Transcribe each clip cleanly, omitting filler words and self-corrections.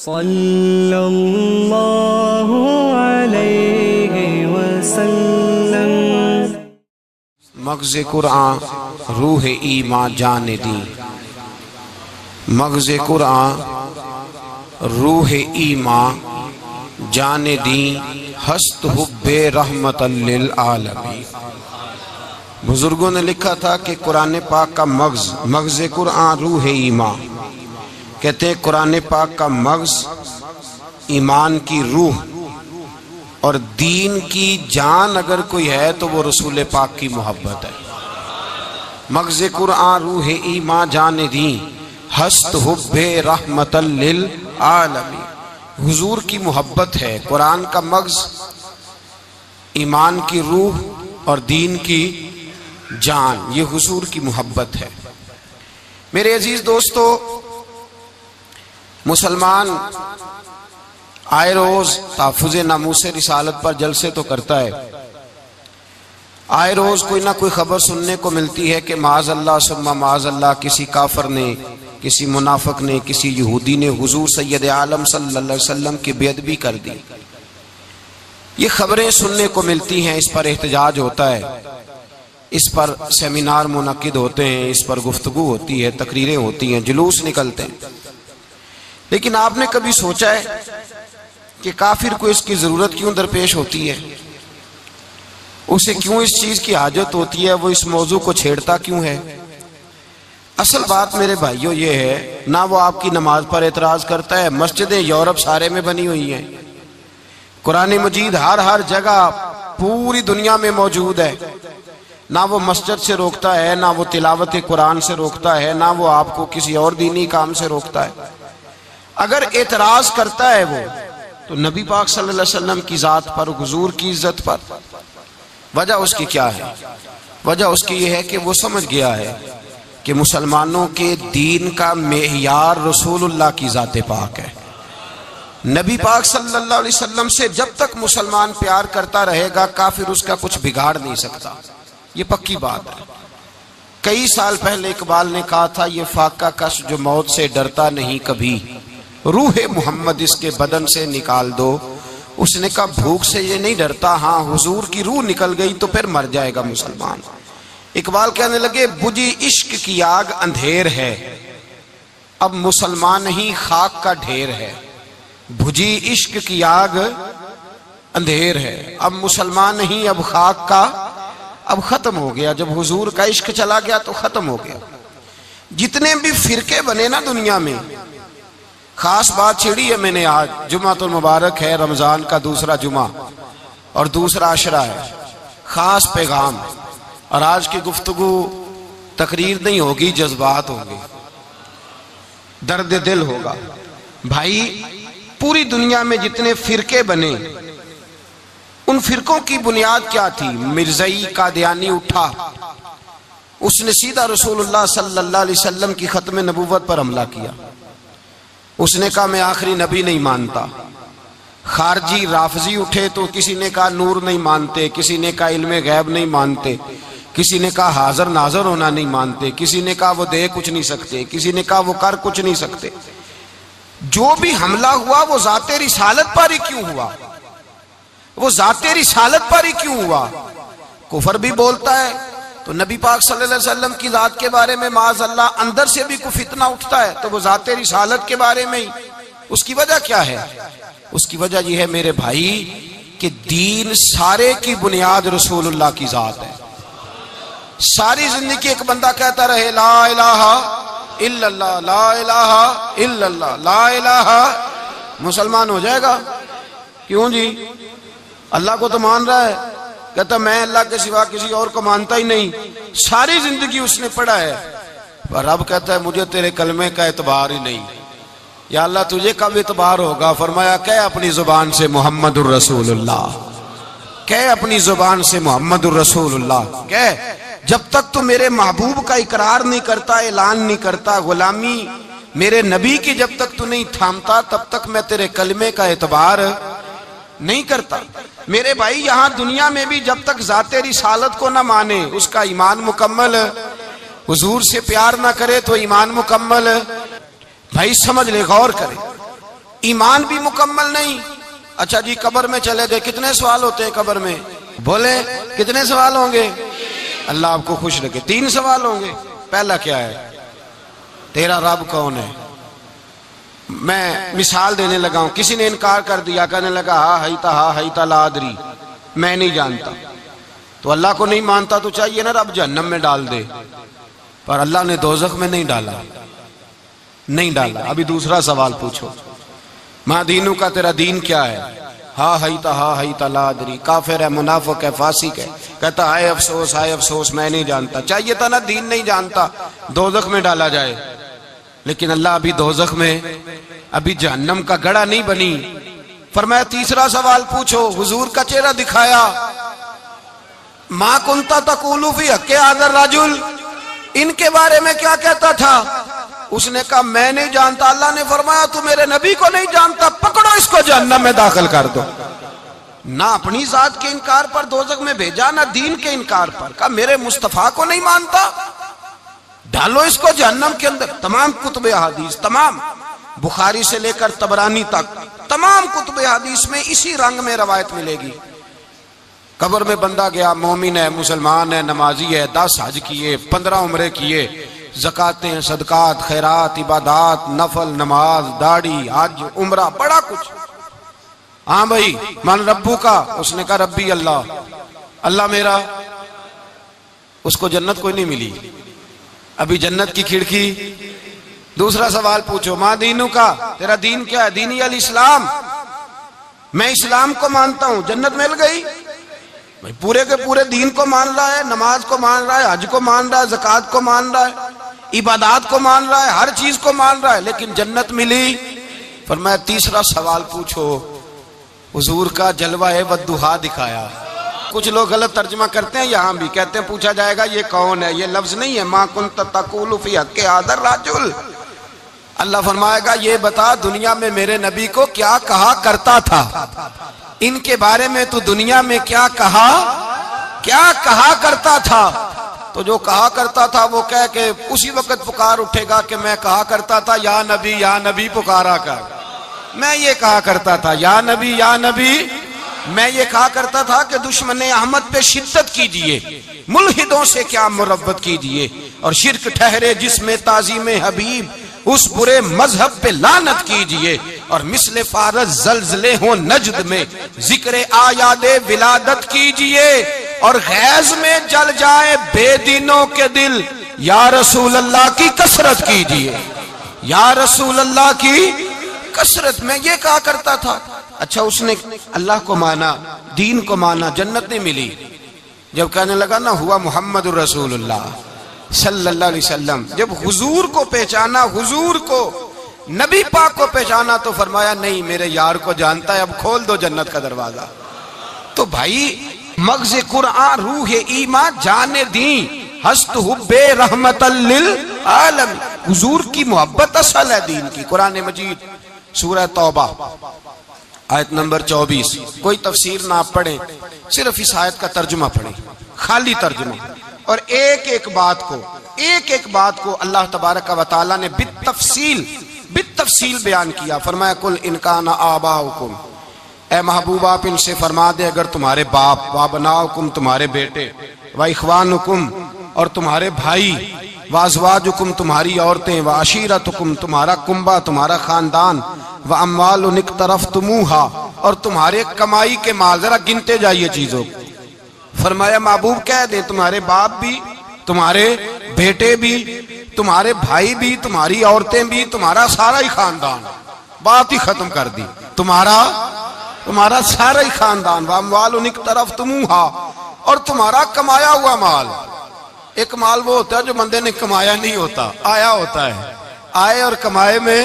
صلی اللہ علیہ وسلم۔ مغز قرآن روح ایمان جان دی، مغز قرآن روح ایمان جان دی، ہست حب رحمت للعالمین۔ بزرگوں نے لکھا تھا کہ قرآن پاک کا مغز قرآن روح ایمان، کہتے ہیں قرآن پاک کا مغز ایمان کی روح اور دین کی جان اگر کوئی ہے تو وہ رسول پاک کی محبت ہے۔ مغز قرآن روح ایمان جان دی، ہست حب رحمت للعالمین۔ حضور کی محبت ہے قرآن کا مغز، ایمان کی روح اور دین کی جان، یہ حضور کی محبت ہے۔ میرے عزیز دوستو، مسلمان آئے روز تحفظ ناموس رسالت پر جلسے تو کرتا ہے، آئے روز کوئی نہ کوئی خبر سننے کو ملتی ہے کہ معاذ اللہ ثم معاذ اللہ کسی کافر نے، کسی منافق نے، کسی یہودی نے حضور سید عالم صلی اللہ علیہ وسلم کی بے ادبی کر دی۔ یہ خبریں سننے کو ملتی ہیں، اس پر احتجاج ہوتا ہے، اس پر سیمینار منعقد ہوتے ہیں، اس پر گفتگو ہوتی ہے، تقریریں ہوتی ہیں، جلوس نکلتے ہیں۔ لیکن آپ نے کبھی سوچا ہے کہ کافر کو اس کی ضرورت کیوں درپیش ہوتی ہے؟ اسے کیوں اس چیز کی حاجت ہوتی ہے؟ وہ اس موضوع کو چھیڑتا کیوں ہے؟ اصل بات میرے بھائیوں یہ ہے، نہ وہ آپ کی نماز پر اعتراض کرتا ہے، مسجدیں یورپ سارے میں بنی ہوئی ہیں، قرآن مجید ہر جگہ پوری دنیا میں موجود ہے، نہ وہ مسجد سے روکتا ہے، نہ وہ تلاوت قرآن سے روکتا ہے، نہ وہ آپ کو کسی اور دینی کام سے روکتا ہے۔ اگر اعتراض کرتا ہے وہ تو نبی پاک صلی اللہ علیہ وسلم کی ذات پر، حضور کی عزت پر۔ وجہ اس کی کیا ہے؟ وجہ اس کی یہ ہے کہ وہ سمجھ گیا ہے کہ مسلمانوں کے دین کا معیار رسول اللہ کی ذات پاک ہے۔ نبی پاک صلی اللہ علیہ وسلم سے جب تک مسلمان پیار کرتا رہے گا، کافر اس کا کچھ بگاڑ نہیں سکتا، یہ پکی بات ہے۔ کئی سال پہلے اقبال نے کہا تھا، یہ فاقہ کش جو موت سے ڈرتا نہیں کبھی، روح محمد اس کے بدن سے نکال دو۔ اس نے کہا بھوک سے یہ نہیں ڈرتا، ہاں حضور کی روح نکل گئی تو پھر مر جائے گا مسلمان۔ اقبال کہنے لگے، بجھی عشق کی آگ اندھیر ہے، اب مسلمان نہیں خاک کا ڈھیر ہے۔ بجھی عشق کی آگ اندھیر ہے، اب مسلمان نہیں، اب خاک کا، اب ختم ہو گیا۔ جب حضور کا عشق چلا گیا تو ختم ہو گیا۔ جتنے بھی فرقے بنے نا دنیا میں، خاص بات چھڑی ہے میں نے آج، جمعہ المبارک ہے، رمضان کا دوسرا جمعہ اور دوسرا عشرہ ہے، خاص پیغام۔ اور آج کی گفتگو تقریر نہیں ہوگی، جذبات ہوں گے، درد دل ہوگا۔ بھائی، پوری دنیا میں جتنے فرقے بنے، ان فرقوں کی بنیاد کیا تھی؟ مرزائی قادیانی اٹھا، اس نے سیدھا رسول اللہ صلی اللہ علیہ وسلم کی ختم نبوت پر حملہ کیا۔ اس نے کہا میں آخری نبی نہیں مانتا۔ خارجی رافضی اٹھے تو کسی نے کہا نور نہیں مانتے، کسی نے کہا علم غیب نہیں مانتے، کسی نے کہا حاضر ناظر ہونا نہیں مانتے، کسی نے کہا وہ دے کچھ نہیں سکتے، کسی نے کہا وہ کر کچھ نہیں سکتے۔ جو بھی حملہ ہوا وہ ذات رسالت پر ہی کیوں ہوا؟ وہ ذات رسالت پر ہی کیوں ہوا؟ کفر بھی بولتا ہے تو نبی پاک صلی اللہ علیہ وسلم کی ذات کے بارے میں معاذ اللہ اندر سے بھی کوئی فتنہ اٹھتا ہے تو وہ ذات رسالت کے بارے میں ہی۔ اس کی وجہ کیا ہے؟ اس کی وجہ یہ ہے میرے بھائی کہ دین سارے کی بنیاد رسول اللہ کی ذات ہے۔ ساری زندگی ایک بندہ کہتا رہے لا الہ الا اللہ، لا الہ الا اللہ، لا الہ، مسلمان ہو جائے گا؟ کیوں جی؟ اللہ کو تو مان رہا ہے، کہتا میں اللہ کے سوا کسی اور کو مانتا ہی نہیں، ساری زندگی اس نے پڑھا ہے، پر رب کہتا ہے مجھے تیرے کلمے کا اعتبار ہی نہیں۔ یا اللہ تجھے کب اعتبار ہوگا؟ فرمایا کہ اپنی زبان سے محمد الرسول اللہ، کہ اپنی زبان سے محمد الرسول اللہ، کہ جب تک تو میرے محبوب کا اقرار نہیں کرتا، اعلان نہیں کرتا، غلامی میرے نبی کی جب تک تو نہیں تھامتا، تب تک میں تیرے کلمے کا اعتبار نہیں کرتا۔ میرے بھائی، یہاں دنیا میں بھی جب تک ذات رسالت کو نہ مانے، اس کا ایمان مکمل، حضور سے پیار نہ کرے تو ایمان مکمل۔ بھائی سمجھ لے، غور کرے، ایمان بھی مکمل نہیں. اچھا جی قبر میں چلے گئے, کتنے سوال ہوتے ہیں قبر میں؟ بولے کتنے سوال ہوں گے؟ اللہ آپ کو خوش رکھے. 3 سوال ہوں گے. پہلا کیا ہے؟ تیرا رب کون ہے؟ میں مثال دینے لگا ہوں. کسی نے انکار کر دیا, کہنے لگا ہا ہیتا لا ادری, میں نہیں جانتا. تو اللہ کو نہیں مانتا تو چاہیے نا رب جہنم میں ڈال دے, پر اللہ نے دوزخ میں نہیں ڈالا, نہیں ڈالا. ابھی دوسرا سوال پوچھو, ماں دینوں کا, تیرا دین کیا ہے؟ ہا ہیتا لا ادری. کافر ہے, منافق ہے, فاسق ہے, کہتا ہائے افسوس میں نہیں جانتا. چاہیے تھا نا دین نہیں جانتا دوزخ میں ڈالا جائے, لیکن اللہ ابھی دوزخ میں, ابھی جہنم کا گڑھا نہیں بنی. فرمایا تیسرا سوال پوچھو. حضور کا چہرہ دکھایا, ما کنتا تقول فی حق ھذا الرجل, ان کے بارے میں کیا کہتا تھا؟ اس نے کہا میں نہیں جانتا. اللہ نے فرمایا تو میرے نبی کو نہیں جانتا, پکڑو اس کو جہنم میں داخل کر دو. نہ اپنی ذات کے انکار پر دوزخ میں بھیجا, نہ دین کے انکار پر. کہا میرے مصطفیٰ کو نہیں مانتا, ڈالو اس کو جہنم کے اندر. تمام کتب احادیث, تمام بخاری سے لے کر طبرانی تک, تمام کتب احادیث میں اسی رنگ میں روایت ملے گی. قبر میں بندہ گیا, مومن ہے, مسلمان ہے, نمازی ہے, 10 حج کیے, 15 عمرے کیے, زکاتیں, صدقات, خیرات, عبادات, نفل, نماز, داڑھی, حج, عمرہ, بڑا کچھ. ہاں بھائی من ربو کا, اس نے کہا ربی اللہ, اللہ میرا. اس کو جنت کوئی نہیں ملی, ابھی جنت کی کھڑکی. دوسرا سوال پوچھو, ماں دینوں کا, تیرا دین کیا ہے؟ دینی الاسلام, میں اسلام کو مانتا ہوں. جنت مل گئی بھائی. پورے کے پورے دین کو مان رہا ہے, نماز کو مان رہا ہے, حج کو مان رہا ہے, زکات کو مان رہا ہے, عبادات کو مان رہا ہے, ہر چیز کو مان رہا ہے, لیکن جنت ملی. فرمایا تیسرا سوال پوچھو. حضور کا جلوہ والضحیٰ دکھایا. کچھ لوگ غلط ترجمہ کرتے ہیں, یہاں بھی کہتے ہیں پوچھا جائے گا یہ کون ہے. یہ لفظ نہیں ہے ما کنت تقول فی حق ھذا الرجل. اللہ فرمائے گا یہ بتا دنیا میں میرے نبی کو کیا کہا کرتا تھا, ان کے بارے میں تو دنیا میں کیا کہا کرتا تھا. تو جو کہا کرتا تھا وہ کہہ کہ اسی وقت پکار اٹھے گا کہ میں کہا کرتا تھا یا نبی پکارا کر. میں یہ کہا کرتا تھا یا نبی, میں یہ کہا کرتا تھا کہ دشمن احمد پہ شدت کیجئے, ملحدوں سے کیا مربت کیجئے, اور شرک ٹھہرے جس میں تعظیم حبیب, اس برے مذہب پہ لعنت کیجئے, اور مثل فارس زلزلے ہوں نجد میں ذکر آیاد ولادت کیجئے, اور غیظ میں جل جائے بے دینوں کے دل, یا رسول اللہ کی کثرت کیجئے, یا رسول اللہ کی کثرت. میں یہ کہا کرتا تھا. اچھا اس نے اللہ کو مانا, دین کو مانا, جنت نہیں ملی. جب کہنے لگا نا ہوا محمد الرسول اللہ صلی اللہ علیہ وسلم, جب حضور کو پہچانا, حضور کو, نبی پاک کو پہچانا, تو فرمایا نہیں میرے یار کو جانتا ہے, اب کھول دو جنت کا دروازہ. تو بھائی مغز قرآن روح ایمان جان دین ہست حب رحمت للعالم, حضور کی محبت اصل ہے دین کی. قرآن مجید سورہ توبہ آیت نمبر 24. کوئی تفسیر نہ آپ پڑھیں, صرف اس آیت کا ترجمہ پڑھیں, خالی ترجمہ, اور ایک ایک بات کو اللہ تبارک و تعالی نے بالتفصیل بیان کیا. فرمایا کل ان کان آباؤکم, اے محبوب آپ ان سے فرما دے اگر تمہارے باپ, وابناؤکم تمہارے بیٹے, واخوانکم اور تمہارے بھائی, وازواجکم تمہاری عورتیں, وعشیرتکم تمہارا کنبہ, تمہارا خاندان, واموال اقترفتموہا اور تمہارے کمائی کے مال. ذرا گنتے جائیے چیزوں. فرمایا محبوب کہہ دیں تمہارے باپ بھی, تمہارے بیٹے بھی, تمہارے بھائی بھی, تمہاری عورتیں بھی, تمہارا سارا ہی خاندان. بات ہی ختم کر دی, تمہارا سارا ہی خاندان. واموال اقترفتموہا اور تمہارا کمایا ہوا مال. ایک مال وہ ہوتا ہے جو بندے نے کمایا نہیں ہوتا, آیا ہوتا ہے. آئے اور کمائے میں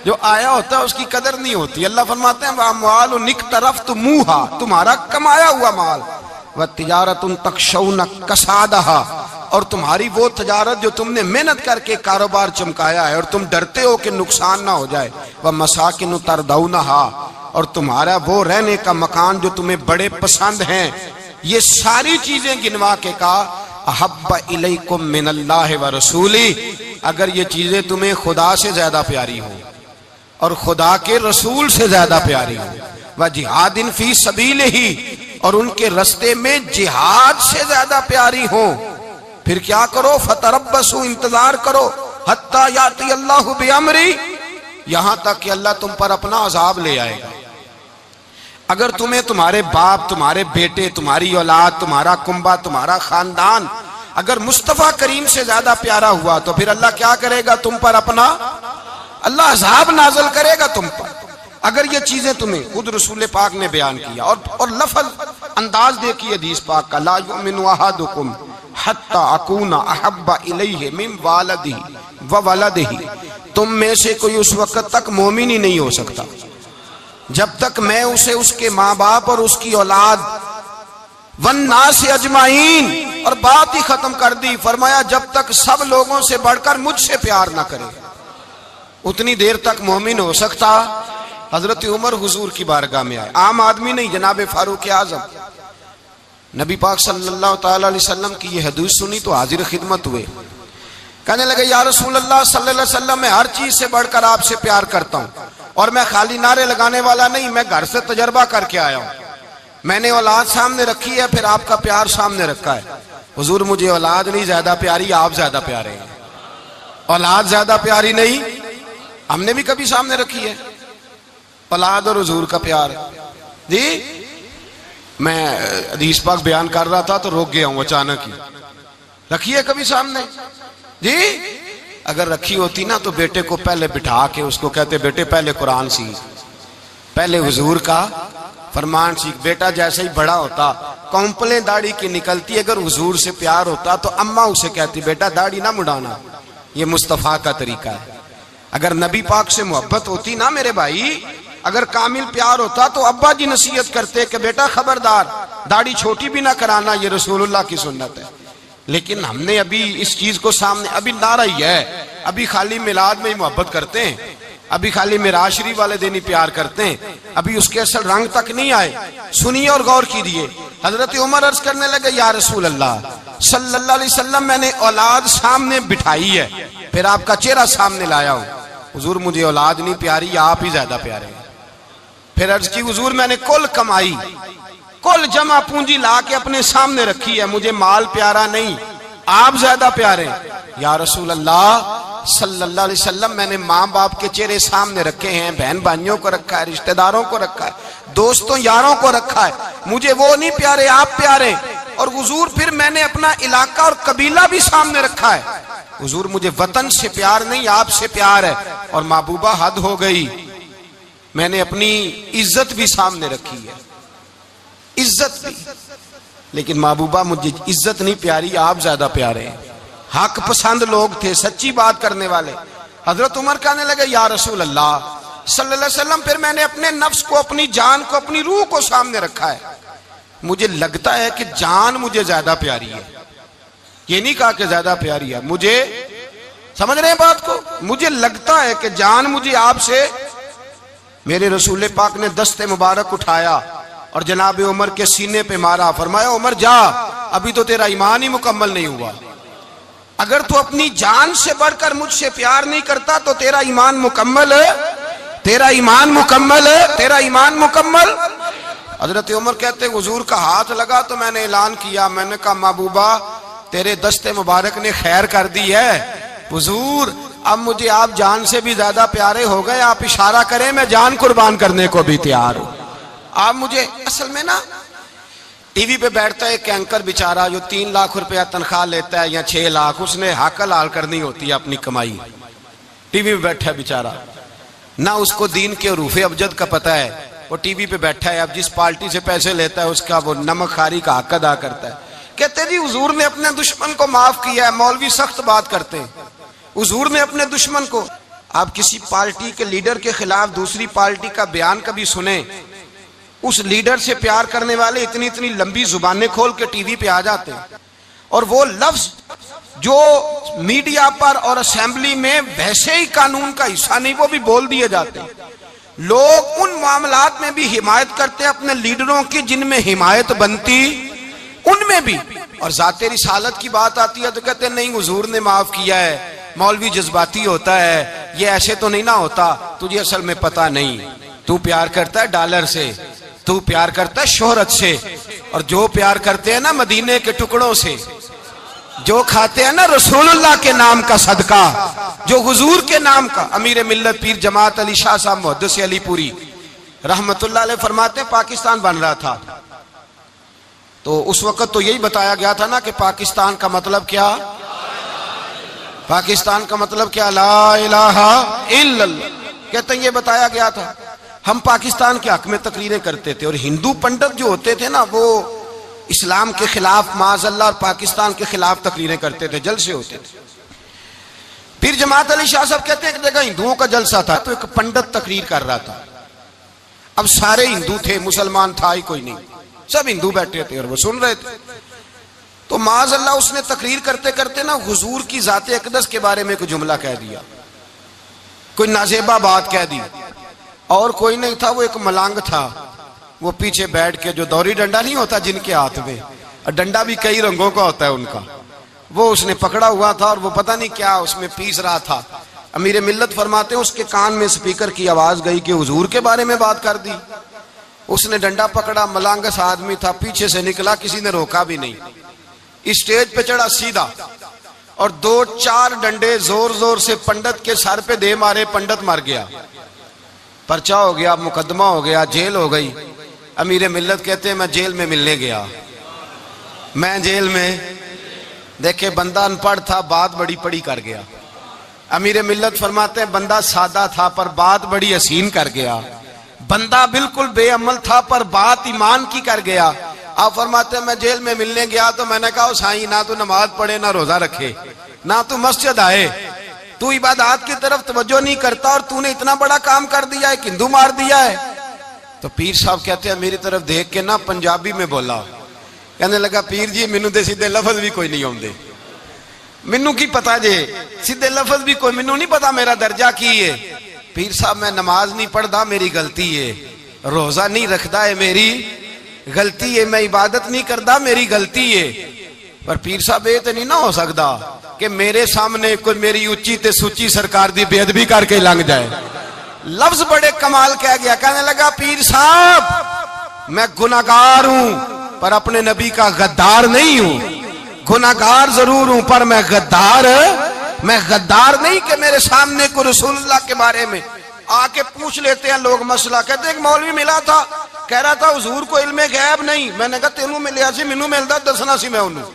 جو آیا ہوتا ہے اس کی قدر نہیں ہوتی. اللہ فرماتے ہیں وَأَمْوَالٌ اقْتَرَفْتُمُوهَا تمہارا کمایا ہوا مال, وَتِجَارَةٌ تَخْشَوْنَ كَسَادَهَا اور تمہاری وہ تجارت جو تم نے محنت کر کے کاروبار چمکایا ہے اور تم ڈرتے ہو کہ نقصان نہ ہو جائے, وَمَسَاكِنُ تَرْضَوْنَهَا اور تمہارا وہ رہنے کا مکان جو تمہیں بڑے پسند ہیں. یہ ساری چیزیں گنوا کے کہا احب الیکم من اللہ ورسولی, اگر یہ چیزیں تمہیں خدا سے زیادہ پیاری ہوں اور خدا کے رسول سے زیادہ پیاری ہوں، وجہاد فی سبیلہ، اور ان کے رستے میں جہاد سے زیادہ پیاری ہوں، پھر کیا کرو؟ فتربصوا، انتظار کرو، حتی یاتی اللہ بامری، یہاں تک کہ اللہ تم پر اپنا عذاب لے آئے گا۔ اگر تمہیں تمہارے باپ، تمہارے بیٹے، تمہاری اولاد، تمہارا کنبہ، تمہارا خاندان اگر مصطفیٰ کریم سے زیادہ پیارا ہوا تو پھر اللہ کیا کرے گا تم پر؟ اپنا اللہ عذاب نازل کرے گا تم پر۔ اگر یہ چیزیں تمہیں خود رسول پاک نے بیان کیا، اور لفظ انداز دیکھیے حدیث پاک کا، لا یؤمن احدکم حتی اکون احب الیہ من والدہ وولدہ، تم میں سے کوئی اس وقت تک مومن ہی نہیں ہو سکتا جب تک میں اسے اس کے ماں باپ اور اس کی اولاد والناس اجمعین، اور بات ہی ختم کر دی، فرمایا جب تک سب لوگوں سے بڑھ کر مجھ سے پیار نہ کرے اتنی دیر تک مومن ہو سکتا۔ حضرت عمر حضور کی بارگاہ میں آئے، عام آدمی نہیں، جناب فاروق اعظم، نبی پاک صلی اللہ تعالی علیہ وسلم کی یہ حدیث سنی تو حاضر خدمت ہوئے، کہنے لگے یا رسول اللہ صلی اللہ علیہ وسلم، میں ہر چیز سے بڑھ کر آپ سے پیار کرتا ہوں، اور میں خالی نعرے لگانے والا نہیں، میں گھر سے تجربہ کر کے آیا ہوں، میں نے اولاد سامنے رکھی ہے، پھر آپ کا پیار سامنے رکھا ہے۔ حضور مجھے اولاد نہیں زیادہ پیاری، آپ زیادہ پیارے ہیں، اولاد زیادہ پیاری نہیں، ہم نے بھی کبھی سامنے رکھی ہے اولاد اور حضور کا پیار۔ جی میں حدیث پاک بیان کر رہا تھا تو روک گیا ہوں اچانک ہی، رکھی ہے کبھی سامنے؟ جی اگر رکھی ہوتی نا تو بیٹے کو پہلے بٹھا کے اس کو کہتے بیٹے پہلے قرآن سیکھ، پہلے حضور کا فرمان سیکھ۔ بیٹا جیسے ہی بڑا ہوتا کونپلیں داڑھی کی نکلتی، اگر حضور سے پیار ہوتا تو اماں اسے کہتی بیٹا داڑھی نہ مڈانا، یہ مصطفیٰ کا طریقہ ہے۔ اگر نبی پاک سے محبت ہوتی نا میرے بھائی، اگر کامل پیار ہوتا تو ابا جی نصیحت کرتے کہ بیٹا خبردار داڑھی چھوٹی بھی نہ کرانا، یہ رسول اللہ کی سنت ہے۔ لیکن ہم نے ابھی اس چیز کو سامنے، ابھی نعرہ ہی ہے، ابھی خالی میلاد میں ہی محبت کرتے ہیں، ابھی خالی معراج شریف والے دن ہی پیار کرتے ہیں، ابھی اس کے اصل رنگ تک نہیں آئے۔ سنیے اور غور کیجیے، حضرت عمر عرض کرنے لگے یا رسول اللہ صلی اللہ علیہ وسلم، میں نے اولاد سامنے بٹھائی ہے، پھر آپ کا چہرہ سامنے لایا ہوں، حضور مجھے اولاد نہیں پیاری، آپ ہی زیادہ پیارے ہیں۔ پھر عرض کی حضور میں نے کل کمائی، کل جمع پونجی لا کے اپنے سامنے رکھی ہے، مجھے مال پیارا نہیں، آپ زیادہ پیارے ہیں۔ یا رسول اللہ صلی اللہ علیہ وسلم، میں نے ماں باپ کے چہرے سامنے رکھے ہیں، بہن بھائیوں کو رکھا ہے، رشتہ داروں کو رکھا ہے، دوستوں یاروں کو رکھا ہے، مجھے وہ نہیں پیارے، آپ پیارے۔ اور حضور پھر میں نے اپنا علاقہ اور قبیلہ بھی سامنے رکھا ہے، حضور مجھے وطن سے پیار نہیں، آپ سے پیار ہے۔ اور محبوبہ حد ہو گئی، میں نے اپنی عزت بھی سامنے رکھی ہے، عزت بھی، لیکن محبوبہ مجھے عزت نہیں پیاری، آپ زیادہ پیارے ہیں۔ حق پسند لوگ تھے، سچی بات کرنے والے۔ حضرت عمر کہنے لگے یا رسول اللہ صلی اللہ علیہ وسلم، پھر میں نے اپنے نفس کو، اپنی جان کو، اپنی روح کو سامنے رکھا ہے، مجھے لگتا ہے کہ جان مجھے زیادہ پیاری ہے، یہ نہیں کہا کہ زیادہ پیاری ہے، مجھے سمجھ رہے ہیں بات کو، مجھے لگتا ہے کہ جان مجھے آپ سے۔ میرے رسول پاک نے دست مبارک اٹھایا اور جناب عمر کے سینے پہ مارا، فرمایا عمر جا، ابھی تو تیرا ایمان ہی مکمل نہیں ہوا، اگر تو اپنی جان سے بڑھ کر مجھ سے پیار نہیں کرتا تو تیرا ایمان مکمل ہے، تیرا ایمان مکمل ہے، تیرا ایمان مکمل۔ حضرت عمر کہتے حضور کا ہاتھ لگا تو میں نے اعلان کیا، میں نے کہا محبوبہ تیرے دست مبارک نے خیر کر دی ہے، حضور اب مجھے آپ جان سے بھی زیادہ پیارے ہو گئے، آپ اشارہ کریں میں جان قربان کرنے کو بھی تیار ہوں۔ آپ مجھے اصل میں نا ٹی وی پہ بیٹھتا ہے ایک اینکر بیچارہ جو 3 لاکھ روپیہ تنخواہ لیتا ہے یا 6 لاکھ، اس نے حق حلال کرنی ہوتی ہے اپنی کمائی، ٹی وی پہ بیٹھا ہے بیچارہ، نہ اس کو دین کے حروف ابجد کا پتہ ہے، وہ ٹی وی پہ بیٹھا ہے، اب جس پارٹی سے پیسے لیتا ہے اس کا وہ نمک خاری کا حق ادا کرتا ہے۔ کہتے جی حضور نے اپنے دشمن کو معاف کیا ہے، مولوی سخت بات کرتے ہیں، حضور نے اپنے دشمن کو، آپ کسی پارٹی کے لیڈر کے خلاف دوسری پارٹی کا بیان کبھی سنیں، اس لیڈر سے پیار کرنے والے اتنی لمبی زبانیں کھول کے ٹی وی پہ آ جاتے ہیں، اور وہ لفظ جو میڈیا پر اور اسمبلی میں ویسے ہی قانون کا حصہ نہیں وہ بھی بول دیے جاتے ہیں۔ لوگ ان معاملات میں بھی حمایت کرتے ہیں اپنے لیڈروں کی جن میں حمایت بنتی ان میں بھی، اور ذات رسالت کی بات آتی ہے تو کہتے ہیں نہیں حضور نے معاف کیا ہے، مولوی جذباتی ہوتا ہے، یہ ایسے تو نہیں نہ ہوتا، تجھے اصل میں پتہ نہیں، تو پیار کرتا ہے ڈالر سے، تو پیار کرتا ہے شہرت سے، اور جو پیار کرتے ہیں نا مدینے کے ٹکڑوں سے، جو کھاتے ہیں نا رسول اللہ کے نام کا صدقہ، جو حضور کے نام کا، امیر ملت پیر جماعت علی شاہ صاحب محدث علی پوری رحمت اللہ علیہ فرماتے ہیں پاکستان بن رہا تھا تو اس وقت تو یہی بتایا گیا تھا نا کہ پاکستان کا مطلب کیا، پاکستان کا مطلب کیا، لا الہ الا اللہ، کہتے ہیں یہ بتایا گیا تھا۔ ہم پاکستان کے حق میں تقریریں کرتے تھے، اور ہندو پنڈت جو ہوتے تھے نا وہ اسلام کے خلاف معاذ اللہ اور پاکستان کے خلاف تقریریں کرتے تھے، جلسے ہوتے تھے۔ پھر جماعت علی شاہ صاحب کہتے ہیں ایک جگہ ہندوؤں کا جلسہ تھا تو ایک پنڈت تقریر کر رہا تھا، اب سارے ہندو تھے، مسلمان تھا ہی کوئی نہیں، سب ہندو بیٹھے تھے اور وہ سن رہے تھے، تو معاذ اللہ اس نے تقریر کرتے کرتے نا حضور کی ذات اقدس کے بارے میں کوئی جملہ کہہ دیا، کوئی نازیبہ بات کہہ دی، اور کوئی نہیں تھا، وہ ایک ملنگ تھا، وہ پیچھے بیٹھ کے، جو دوری ڈنڈا نہیں ہوتا جن کے ہاتھ میں، اور ڈنڈا بھی کئی رنگوں کا ہوتا ہے ان کا، وہ اس نے پکڑا ہوا تھا اور وہ پتہ نہیں کیا اس میں پیس رہا تھا۔ امیر ملت فرماتے ہیں اس کے کان میں سپیکر کی آواز گئی کہ حضور کے بارے میں بات کر دی، اس نے ڈنڈا پکڑا، ملانگس آدمی تھا، پیچھے سے نکلا، کسی نے روکا بھی نہیں، اسٹیج پہ چڑھا سیدھا اور 2-4 ڈنڈے زور زور سے پنڈت کے سر پہ دے مارے، پنڈت مر گیا، پرچہ ہو گیا، مقدمہ ہو گیا، جیل ہو گئی۔ امیر ملت کہتے ہیں میں جیل میں ملنے گیا، میں جیل میں، دیکھے بندہ ان پڑھ تھا، بات بڑی پڑی کر گیا۔ امیر ملت فرماتے ہیں بندہ سادہ تھا پر بات بڑی حسین کر گیا، بندہ بالکل بے عمل تھا پر بات ایمان کی کر گیا۔ آپ فرماتے ہیں میں جیل میں ملنے گیا تو میں نے کہا سائیں نہ تو نماز پڑھے نہ روزہ رکھے نہ تو مسجد آئے، تو عبادات کی طرف توجہ نہیں کرتا اور تو نے اتنا بڑا کام کر دیا ہے، ہندو مار دیا ہے۔ تو پیر صاحب کہتے ہیں میری طرف دیکھ کے نا پنجابی میں بولا، کہنے لگا پیر جی مینوں دے سیدھے لفظ بھی کوئی نہیں آوندے، مینوں کی پتا جے سیدھے لفظ بھی کوئی، مینوں نہیں پتا میرا درجہ کی ہے۔ پیر صاحب میں نماز نہیں پڑھدا میری غلطی ہے، روزہ نہیں رکھدا ہے میری غلطی ہے، میں عبادت نہیں کردا میری غلطی ہے، پر پیر صاحب یہ تو نہیں نہ ہو سکتا کہ میرے سامنے کوئی میری اچھی تے سچی سرکار دی بے ادبی کر کے لنگ جائے۔ لفظ بڑے کمال کہہ گیا، کہنے لگا پیر صاحب میں گناہگار ہوں پر اپنے نبی کا غدار نہیں ہوں، گناہگار ضرور ہوں پر میں غدار نہیں کہ میرے سامنے کو رسول اللہ کے بارے میں آ کے پوچھ لیتے ہیں لوگ مسئلہ، کہتے ہیں ایک مولوی ملا تھا کہہ رہا تھا حضور کو علم غیب نہیں، میں نے کہا تینوں ملیا سی مینوں ملدا دسنا سی میں انہوں،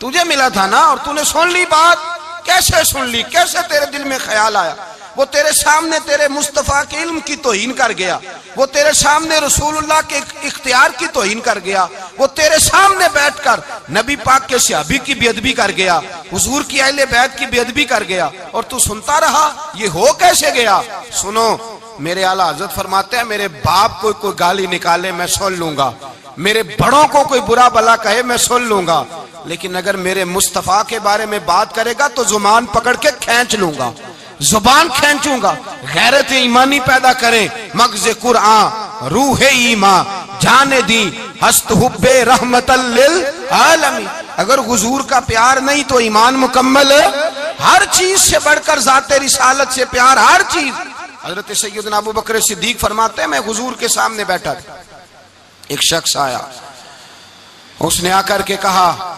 تجھے ملا تھا نا اور تو نے سن لی بات، کیسے سن لی، کیسے تیرے دل میں خیال آیا؟ وہ تیرے سامنے تیرے مصطفیٰ کے علم کی توہین کر گیا، وہ تیرے سامنے رسول اللہ کے اختیار کی توہین کر گیا، وہ تیرے سامنے بیٹھ کر نبی پاک کے صحابی کی بے ادبی کر گیا، حضور کی اہل بیت کی بے ادبی کر گیا، اور تو سنتا رہا، یہ ہو کیسے گیا؟ سنو میرے اعلیٰ حضرت فرماتے ہیں میرے باپ کو کوئی گالی نکالے میں سن لوں گا، میرے بڑوں کو کوئی برا بلا کہے میں سن لوں گا، لیکن اگر میرے مصطفیٰ کے بارے میں بات کرے گا تو زبان پکڑ کے کھینچ لوں گا، زبان کھینچوں گا۔ غیرت ایمانی پیدا کریں، مغز قرآن روح ایمان جان دی ہست حب رحمت للعالمین۔ اگر حضور کا پیار نہیں تو ایمان مکمل ہے، ہر چیز سے بڑھ کر ذات رسالت سے پیار، ہر چیز۔ حضرت سیدنا ابو بکر صدیق فرماتے ہیں میں حضور کے سامنے بیٹھا تھا، ایک شخص آیا، اس نے آ کر کے کہا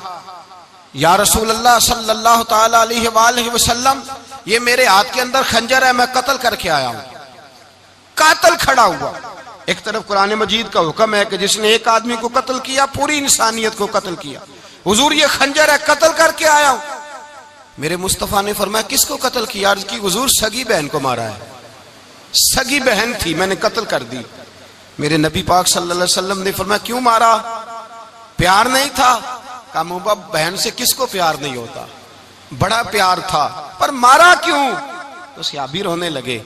یا رسول اللہ صلی اللہ تعالی علیہ وآلہ وسلم یہ میرے ہاتھ کے اندر خنجر ہے، میں قتل کر کے آیا ہوں۔ قاتل کھڑا ہوا، ایک طرف قرآن مجید کا حکم ہے کہ جس نے ایک آدمی کو قتل کیا پوری انسانیت کو قتل کیا، حضور یہ خنجر ہے قتل کر کے آیا ہوں۔ میرے مصطفیٰ نے فرمایا کس کو قتل کیا؟ عرض کی حضور سگی بہن کو مارا ہے، سگی بہن تھی میں نے قتل کر دی۔ میرے نبی پاک صلی اللہ علیہ وسلم نے فرمایا کیوں مارا؟ پیار نہیں تھا؟ کہا محبوبہ بہن سے کس کو پیار نہیں ہوتا، بڑا پیار تھا پر مارا کیوں؟ تو صحابی رونے لگے،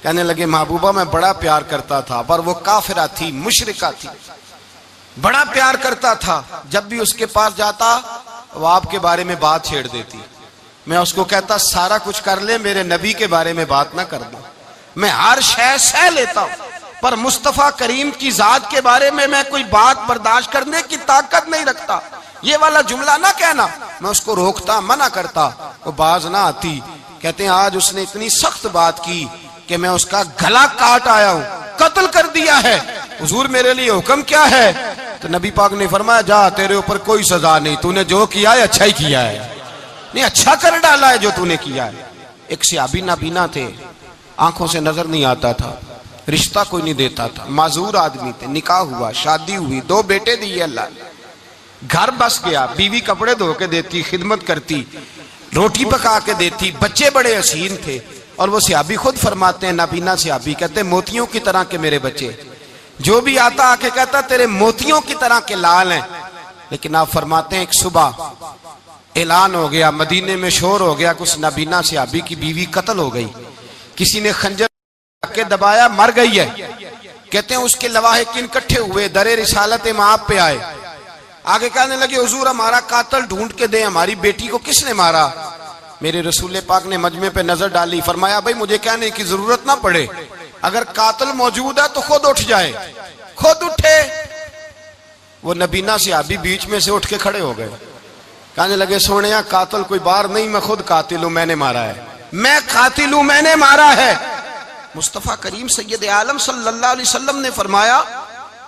کہنے لگے محبوبہ میں بڑا پیار کرتا تھا پر وہ کافرہ تھی، مشرکہ تھی، بڑا پیار کرتا تھا، جب بھی اس کے پاس جاتا وہ آپ کے بارے میں بات چھیڑ دیتی، میں اس کو کہتا سارا کچھ کر لے میرے نبی کے بارے میں بات نہ کر دوں، میں ہر شے سہ لیتا ہوں پر مصطفیٰ کریم کی ذات کے بارے میں کوئی بات برداشت کرنے کی طاقت نہیں رکھتا۔ یہ والا جملہ نہ کہنا. میں اس کو روکتا, منع کرتا, وہ باز نہ آتی. کہتے ہیں آج اس نے اتنی سخت بات کی کہ میں اس کا گلا کاٹ آیا ہوں, قتل کر دیا ہے. حضور میرے لیے حکم کیا ہے؟ تو نبی پاک نے فرمایا جا, تیرے اوپر کوئی سزا نہیں, تو نے جو کیا ہے اچھا ہی کیا ہے, نہیں اچھا کر ڈالا ہے جو تو نے کیا ہے. ایک صحابی نابینا تھے, آنکھوں سے نظر نہیں آتا تھا, رشتہ کوئی نہیں دیتا تھا, معذور آدمی تھے, نکاح ہوا, شادی ہوئی, 2 بیٹے دیے اللہ نے, گھر بس گیا, بیوی کپڑے دھو کے دیتی, خدمت کرتی, روٹی پکا کے دیتی, بچے بڑے حسین تھے. اور وہ صحابی خود فرماتے ہیں, نابینا صحابی کہتے ہیں موتیوں کی طرح کے میرے بچے, جو بھی آتا آ کے کہتا تیرے موتیوں کی طرح کے لال ہیں. لیکن آپ فرماتے ہیں ایک صبح اعلان ہو گیا, مدینے میں شور ہو گیا, کچھ نابینا صحابی کی بیوی قتل ہو گئی, کسی نے خنجر کے دبایا, مر گئی ہے. کہتے ہیں اس کے لواحقین اکٹھے ہوئے, در رسالت مآب پہ آئے, آگے کہنے لگے حضور ہمارا قاتل ڈھونڈ کے دیں, ہماری بیٹی کو کس نے مارا؟ میرے رسول پاک نے مجمع پہ نظر ڈالی, فرمایا بھائی مجھے کہنے کی ضرورت نہ پڑے, اگر قاتل موجود ہے تو خود اٹھ جائے. خود اٹھے, وہ نبینا صحابی بیچ میں سے اٹھ کے کھڑے ہو گئے, کہنے لگے سونیا قاتل کوئی بار نہیں, میں خود قاتل ہوں, میں نے مارا ہے, میں قاتل ہوں, میں نے مارا ہے. مصطفیٰ کریم سید عالم صلی اللہ علیہ وسلم نے فرمایا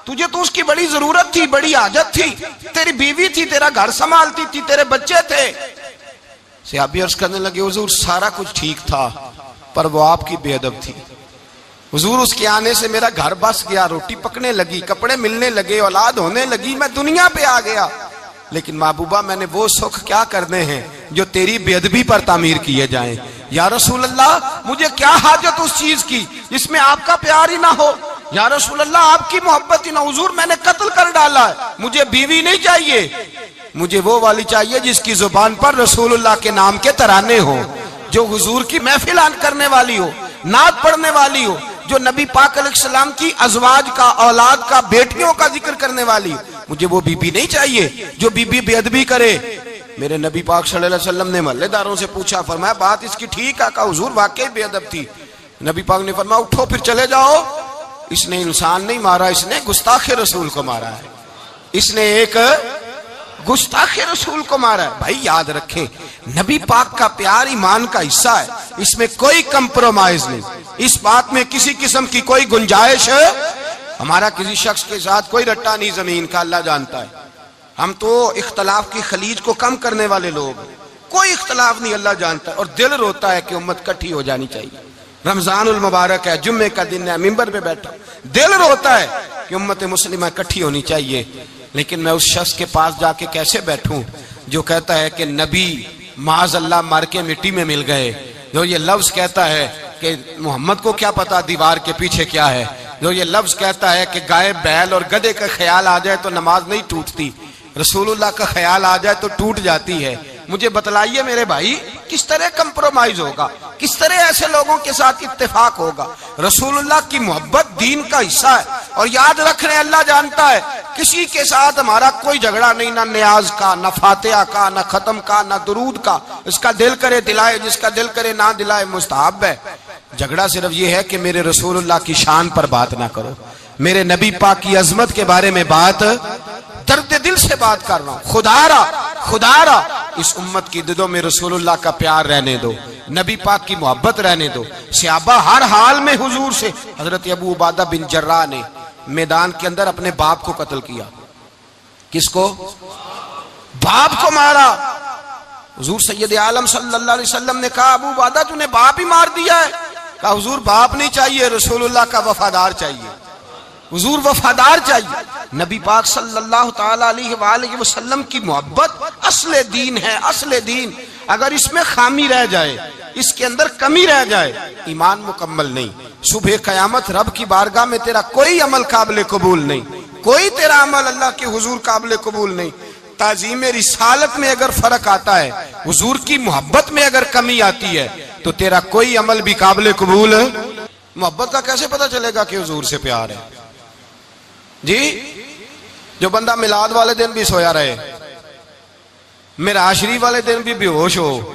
تجھے تو اس کی بڑی ضرورت تھی, بڑی حاجت تھی, تیری بیوی تھی, تیرا گھر سنبھالتی تھی, تیرے بچے تھے. صحابی عرض کرنے لگے حضور سارا کچھ ٹھیک تھا پر وہ آپ کی بے ادب تھی. حضور اس کے آنے سے میرا گھر بس گیا, روٹی پکنے لگی, کپڑے ملنے لگے, اولاد ہونے لگی, میں دنیا پہ آ گیا. لیکن محبوبہ میں نے وہ سکھ کیا کرنے ہیں جو تیری بے ادبی پر تعمیر کیے جائیں. یا رسول اللہ مجھے کیا حاجت اس چیز کی جس میں آپ کا پیار ہی نہ ہو, یا رسول اللہ آپ کی محبت ہی نہ. حضور میں نے قتل کر ڈالا ہے, مجھے بیوی نہیں چاہیے, مجھے وہ والی چاہیے جس کی زبان پر رسول اللہ کے نام کے ترانے ہو, جو حضور کی محفل کرنے والی ہو, نعت پڑھنے والی ہو, جو نبی پاک علیہ السلام کی ازواج کا, اولاد کا, بیٹیوں کا ذکر کرنے والی ہو. مجھے وہ بی بی نہیں چاہیے جو بی بی بے ادبی کرے. میرے نبی پاک صلی اللہ علیہ وسلم نے محلے داروں سے پوچھا, فرمایا بات اس کی ٹھیک ہے؟ کہا حضور واقعی بے ادب تھی. نبی پاک نے فرمایا اٹھو پھر چلے جاؤ, اس نے انسان نہیں مارا, اس نے گستاخ رسول کو مارا ہے, اس نے ایک گستاخ رسول کو مارا ہے. بھائی یاد رکھیں نبی پاک کا پیار ایمان کا حصہ ہے, اس میں کوئی کمپرومائز نہیں, اس بات میں کسی قسم کی کوئی گنجائش ہے. ہمارا کسی شخص کے ساتھ کوئی رٹا نہیں زمین کا, اللہ جانتا ہے. ہم تو اختلاف کی خلیج کو کم کرنے والے لوگ, کوئی اختلاف نہیں, اللہ جانتا ہے. اور دل روتا ہے کہ امت کٹھی ہو جانی چاہیے. رمضان المبارک ہے, جمعے کا دن ہے, منبر پہ بیٹھا, دل روتا ہے کہ امت مسلمہ کٹھی ہونی چاہیے. لیکن میں اس شخص کے پاس جا کے کیسے بیٹھوں جو کہتا ہے کہ نبی معاذ اللہ مر کے مٹی میں مل گئے, جو یہ لفظ کہتا ہے کہ محمد کو کیا پتا دیوار کے پیچھے کیا ہے, جو یہ لفظ کہتا ہے کہ گائے بیل اور گدھے کا خیال آ جائے تو نماز نہیں ٹوٹتی, رسول اللہ کا خیال آ جائے تو ٹوٹ جاتی ہے. مجھے بتلائیے میرے بھائی کس طرح کمپرومائز ہوگا, کس طرح ایسے لوگوں کے ساتھ اتفاق ہوگا؟ رسول اللہ کی محبت دین کا حصہ ہے. اور یاد رکھ رہے ہیں اللہ جانتا ہے کسی کے ساتھ ہمارا کوئی جھگڑا نہیں, نہ نیاز کا, نہ فاتحہ کا, نہ ختم کا, نہ درود کا. اس کا دل کرے دلائے, جس کا دل کرے نہ دلائے, مستحب ہے. جھگڑا صرف یہ ہے کہ میرے رسول اللہ کی شان پر بات نہ کرو, میرے نبی پاک کی عظمت کے بارے میں بات, درد دل سے بات کر رہا ہوں. خدا را اس امت کی دلوں میں رسول اللہ کا پیار رہنے دو, نبی پاک کی محبت رہنے دو. صحابہ ہر حال میں حضور سے, حضرت ابو عبادہ بن جراح نے میدان کے اندر اپنے باپ کو قتل کیا. کس کو؟ باپ کو مارا. حضور سید عالم صلی اللہ علیہ وسلم نے کہا ابو عبادہ تو نے باپ ہی مار دیا ہے. کہا حضور باپ نہیں چاہیے, رسول اللہ کا وفادار چاہیے, حضور وفادار چاہیے. نبی پاک صلی اللہ تعالی علیہ وآلہ وسلم کی محبت اصل دین ہے, اصل دین. اگر اس میں خامی رہ جائے, اس کے اندر کمی رہ جائے, ایمان مکمل نہیں. صبح قیامت رب کی بارگاہ میں تیرا کوئی عمل قابل قبول نہیں, کوئی تیرا عمل اللہ کے حضور قابل قبول نہیں. تعظیم رسالت میں اگر فرق آتا ہے, حضور کی محبت میں اگر کمی آتی ہے, تو تیرا کوئی عمل بھی قابل قبول. محبت کا کیسے پتہ چلے گا کہ حضور سے پیار ہے؟ جی جو بندہ میلاد والے دن بھی سویا رہے, معراج شریف والے دن بھی بے ہوش ہو,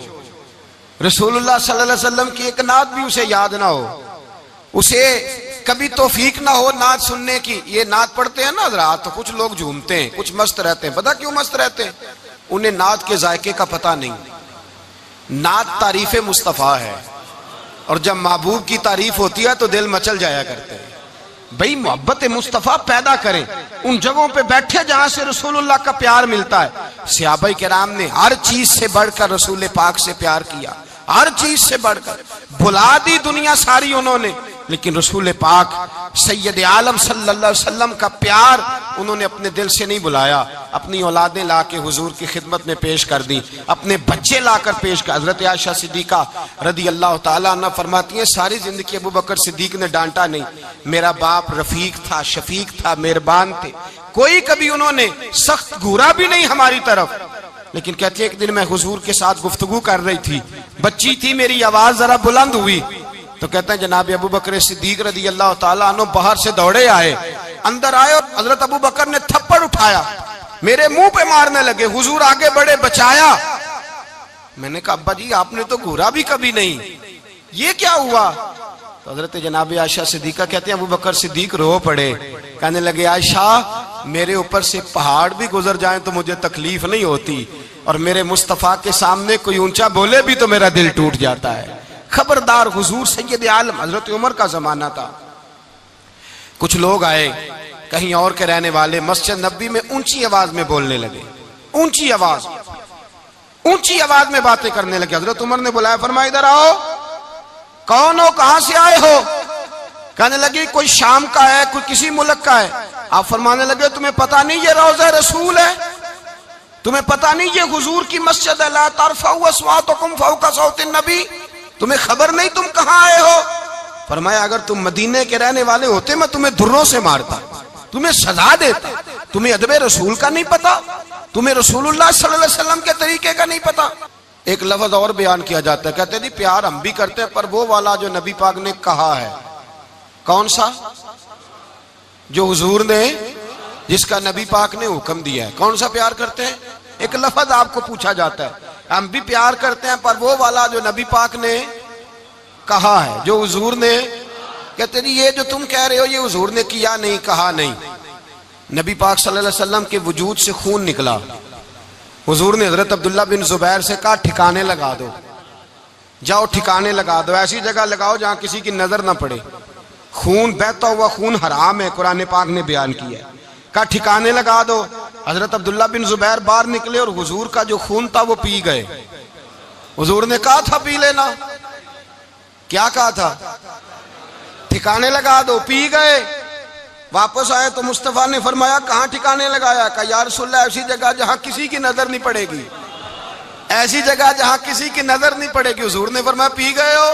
رسول اللہ صلی اللہ علیہ وسلم کی ایک نعت بھی اسے یاد نہ ہو, اسے کبھی توفیق نہ ہو نعت سننے کی، یہ نعت پڑھتے ہیں نا حضرات تو کچھ لوگ جھومتے ہیں، کچھ مست رہتے ہیں. پتہ کیوں مست رہتے ہیں؟ انہیں نعت کے ذائقے کا پتہ نہیں. نعت تعریف مصطفیٰ ہے، اور جب محبوب کی تعریف ہوتی ہے تو دل مچل جایا کرتے ہیں. بھئی محبت مصطفیٰ پیدا کریں ان جگہوں پہ بیٹھے جہاں سے رسول اللہ کا پیار ملتا ہے. صحابہ کرام نے ہر چیز سے بڑھ کر رسول پاک سے پیار کیا، ہر چیز سے بڑھ کر. بھلا دی دنیا ساری انہوں نے، لیکن رسول پاک سید عالم صلی اللہ علیہ وسلم کا پیار انہوں نے اپنے دل سے نہیں بلایا. اپنی اولادیں لا کے حضور کی خدمت میں پیش کر دی، اپنے بچے لا کر پیش کر. حضرت عائشہ صدیقہ رضی اللہ تعالیٰ عنہ فرماتی ہیں ساری زندگی ابو بکر صدیق نے ڈانٹا نہیں. میرا باپ رفیق تھا، شفیق تھا، مہربان تھے، کوئی کبھی انہوں نے سخت گھورا بھی نہیں ہماری طرف. لیکن کہتے ہیں ایک دن میں حضور کے ساتھ گفتگو کر رہی تھی، بچی تھی، میری آواز ذرا بلند ہوئی تو کہتے ہیں جناب ابو بکر صدیق رضی اللہ تعالیٰ عنہ باہر سے دوڑے آئے، اندر آئے اور حضرت ابو بکر نے تھپڑ اٹھایا، میرے منہ پہ مارنے لگے. حضور آگے بڑھے، بچایا. میں نے کہا ابا جی آپ نے تو گھورا بھی کبھی نہیں، یہ کیا ہوا؟ تو حضرت جناب عائشہ صدیقہ کہتے ہیں ابو بکر صدیق رو پڑے، کہنے لگے عائشہ میرے اوپر سے پہاڑ بھی گزر جائیں تو مجھے تکلیف نہیں ہوتی، اور میرے مصطفیٰ کے سامنے کوئی اونچا بولے بھی تو میرا دل ٹوٹ جاتا ہے. خبردار، حضور سید عالم. حضرت عمر کا زمانہ تھا، کچھ لوگ آئے کہیں اور کے رہنے والے، مسجد نبوی میں اونچی آواز میں بولنے لگے، اونچی آواز میں باتیں کرنے لگے. حضرت عمر نے بلایا، فرمایا ادھر آؤ. کون ہو، کہاں سے آئے ہو؟ کہنے لگی کوئی شام کا ہے، کوئی کسی ملک کا ہے. آپ فرمانے لگے تمہیں پتہ نہیں یہ روضہ رسول ہے؟ تمہیں پتہ نہیں یہ حضور کی مسجد ہے؟ لا ترفعوا اصواتکم فوق صوت النبی. تمہیں خبر نہیں تم کہاں آئے ہو؟ فرمایا اگر تم مدینے کے رہنے والے ہوتے میں تمہیں دھروں سے مارتا، تمہیں سزا دیتا. تمہیں ادب رسول کا نہیں پتا، تمہیں رسول اللہ صلی اللہ علیہ وسلم کے طریقے کا نہیں پتا. ایک لفظ اور بیان کیا جاتا ہے، کہتے ہیں جی پیار ہم بھی کرتے ہیں پر وہ والا جو نبی پاک نے کہا ہے. کون سا؟ جو حضور نے، جس کا نبی پاک نے حکم دیا ہے. کون سا پیار کرتے ہیں؟ ایک لفظ آپ کو پوچھا جاتا ہے، ہم بھی پیار کرتے ہیں پر وہ والا جو نبی پاک نے کہا ہے، جو حضور نے. کہتے ہیں یہ جو تم کہہ رہے ہو یہ حضور نے کیا نہیں، کہا نہیں. نبی پاک صلی اللہ علیہ وسلم کے وجود سے خون نکلا. حضور نے حضرت عبداللہ بن زبیر سے کہا ٹھکانے لگا دو، جاؤ ٹھکانے لگا دو، ایسی جگہ لگاؤ جہاں کسی کی نظر نہ پڑے. خون بہتا ہوا خون حرام ہے، قرآن پاک نے بیان کیا ہے. کہا ٹھکانے لگا دو. حضرت عبداللہ بن زبیر باہر نکلے اور حضور کا جو خون تھا وہ پی گئے. حضور نے کہا تھا پی لینا، کیا کہا تھا؟ ٹھکانے لگا دو، پی گئے. واپس آئے تو مصطفیٰ نے فرمایا کہاں ٹھکانے لگایا؟ کہا یا رسول اللہ ایسی جگہ جہاں کسی کی نظر نہیں پڑے گی، ایسی جگہ جہاں کسی کی نظر نہیں پڑے گی. حضور نے فرمایا پی گئے ہو؟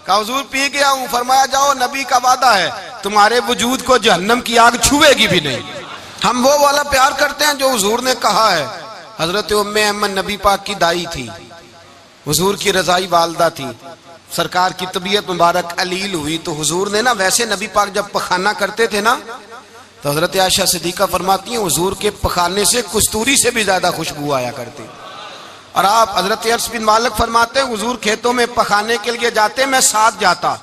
کہا حضور پی گیا ہوں. فرمایا جاؤ نبی کا وعدہ ہے تمہارے وجود کو جہنم کی آگ چھوئے گی بھی نہیں. ہم وہ والا پیار کرتے ہیں جو حضور نے کہا ہے. حضرت ام ایمن نبی پاک کی دائی تھی، حضور کی رضائی والدہ تھی. سرکار کی طبیعت مبارک علیل ہوئی تو حضور نے نا، ویسے نبی پاک جب پخانہ کرتے تھے نا تو حضرت عائشہ صدیقہ فرماتی ہیں حضور کے پخانے سے کستوری سے بھی زیادہ خوشبو آیا کرتی. اور آپ حضرت انس بن مالک فرماتے ہیں حضور کھیتوں میں پخانے کے لیے جاتے، میں ساتھ جاتا.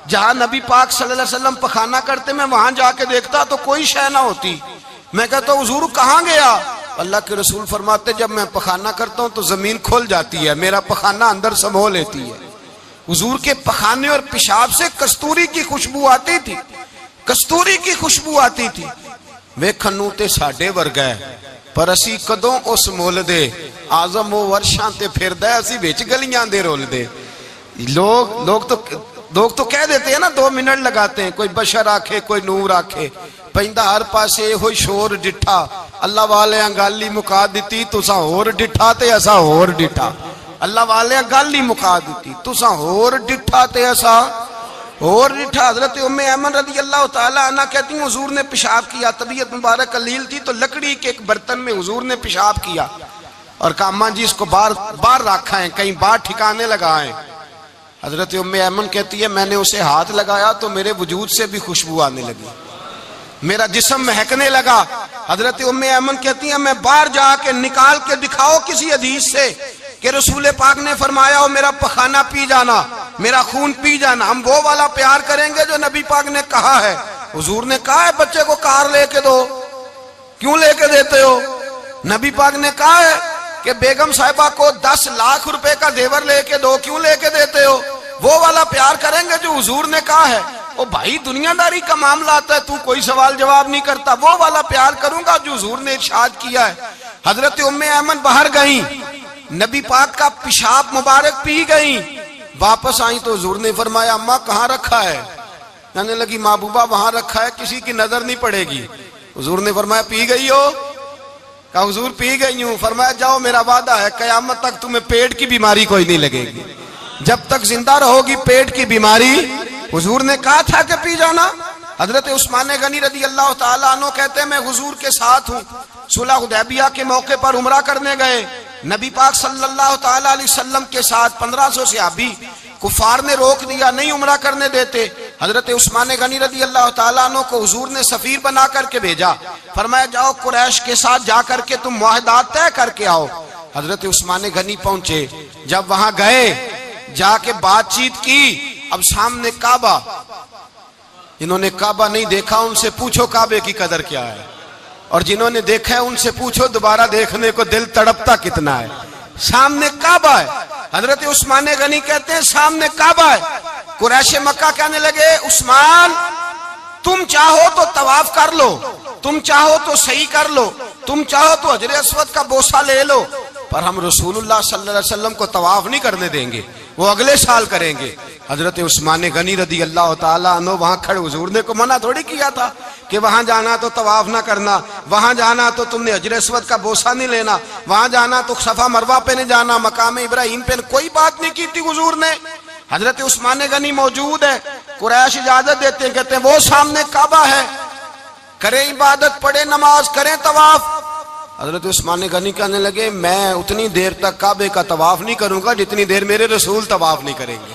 جہاں نبی پاک صلی اللہ علیہ وسلم پخانہ کرتے میں وہاں جا کے دیکھتا تو کوئی شے نہ ہوتی. میں کہتا حضور کہاں گیا؟ اللہ کے رسول فرماتے جب میں پخانہ کرتا ہوں تو زمین کھل جاتی ہے، میرا پخانہ اندر سمو لیتی ہے. حضور کے پخانے اور پیشاب سے کستوری کی خوشبو آتی تھی، کستوری کی خوشبو آتی تھی. ویکھنوں تے ساڈے ورگا ہے پر اسی کدوں اس مول دے، آزم وہ ورشاں تے پھردا ہے اسی وچ گلیاں دے رول دے. لوگ تو کہہ دیتے ہیں نا 2 منٹ لگاتے ہیں، کوئی بشر آکھے کوئی نور آکھے، پیندا ہر پاسے ہوئی شور ڈٹھا. اللہ والے گالی مکا دیتی تساں ہور ڈٹھا تے اساں ہور ڈٹھا. اللہ والے گالی مکا دیتی تساں ہور ڈٹھا تے اساں ہور ڈٹھا. حضرت ام ایمن رضی اللہ تعالی عنہ کہتی ہیں حضور نے پیشاب کیا، طبیعت مبارک قلیل تھی تو لکڑی کے ایک برتن میں حضور نے پیشاب کیا اور کہا اماں جی اس کو باہر رکھا ہے، کہیں باہر ٹھکانے لگائیں. حضرت ام ایمن کہتی ہے میں نے اسے ہاتھ لگایا تو میرے وجود سے بھی خوشبو آنے لگی، میرا جسم مہکنے لگا. حضرت ام ایمن کہتی ہیں میں باہر جا کے نکال کے دکھاؤ کسی حدیث سے کہ رسول پاک نے فرمایا ہو میرا پخانہ پی جانا. میرا خون پی جانا. ہم وہ والا پیار کریں گے جو نبی پاک نے کہا ہے. حضور نے کہا ہے بچے کو کار لے کے دو, کیوں لے کے دیتے ہو؟ نبی پاک نے کہا ہے کہ بیگم صاحبہ کو 10 لاکھ روپے کا زیور لے کے دو, کیوں لے کے دیتے ہو؟ وہ والا پیار کریں گے جو حضور نے کہا ہے. او بھائی دنیا داری کا معاملہ آتا ہے, تو کوئی سوال جواب نہیں کرتا. وہ والا پیار کروں گا جو حضور نے ارشاد کیا ہے. حضرت ام ایمن باہر گئیں, نبی پاک کا پیشاب مبارک پی گئیں, واپس آئیں تو حضور نے فرمایا اماں کہاں رکھا ہے؟ کہنے لگی محبوبہ وہاں رکھا ہے, کسی کی نظر نہیں پڑے گی. حضور نے فرمایا پی گئی ہو؟ کہا حضور پی گئی ہوں. فرمایا جاؤ میرا وعدہ ہے قیامت تک تمہیں پیٹ کی بیماری کوئی نہیں لگے گی. جب تک زندہ رہو گی پیٹ کی بیماری, حضور نے کہا تھا کہ پی جانا. حضرت عثمان غنی رضی اللہ تعالیٰ عنہ کہتے ہیں میں حضور کے ساتھ ہوں, صلح حدیبیہ کے موقع پر عمرہ کرنے گئے. نبی پاک صلی اللہ تعالیٰ علیہ وسلم کے ساتھ 1500 صحابی, کفار نے روک دیا, نہیں عمرہ کرنے دیتے. حضرت عثمان غنی رضی اللہ تعالیٰ عنہ کو حضور نے سفیر بنا کر کے بھیجا. فرمایا جاؤ قریش کے ساتھ جا کر کے تم معاہدات طے کر کے آؤ. حضرت عثمان غنی پہنچے, جب وہاں گئے جا کے بات چیت کی. اب سامنے کعبہ, جنہوں نے کعبہ نہیں دیکھا ان سے پوچھو کعبے کی قدر کیا ہے, اور جنہوں نے دیکھا ہے ان سے پوچھو دوبارہ دیکھنے کو دل تڑپتا کتنا ہے. سامنے کعبہ ہے. حضرت عثمان غنی کہتے ہیں سامنے کعبہ ہے. قریش مکہ کہنے لگے عثمان تم چاہو تو طواف کر لو, تم چاہو تو صحیح کر لو, تم چاہو تو حجر اسود کا بوسہ لے لو, پر ہم رسول اللہ صلی اللہ علیہ وسلم کو طواف نہیں کرنے دیں گے, وہ اگلے سال کریں گے. حضرت عثمان غنی رضی اللہ تعالیٰ عنہ وہاں کھڑے, حضور نے کو منع تھوڑی کیا تھا کہ وہاں جانا تو طواف نہ کرنا, وہاں جانا تو تم نے حجر اسود کا بوسہ نہیں لینا, وہاں جانا تو صفا مروہ پہ نہیں جانا, مقام ابراہیم پہ کوئی بات نہیں کی تھی حضور نے. حضرت عثمان غنی موجود ہے, قریش اجازت دیتے ہیں, کہتے ہیں وہ سامنے کعبہ ہے, کریں عبادت, پڑھیں نماز, کریں طواف. حضرت عثمان غنی کہنے لگے میں اتنی دیر تک کعبے کا طواف نہیں کروں گا جتنی دیر میرے رسول طواف نہیں کریں گے.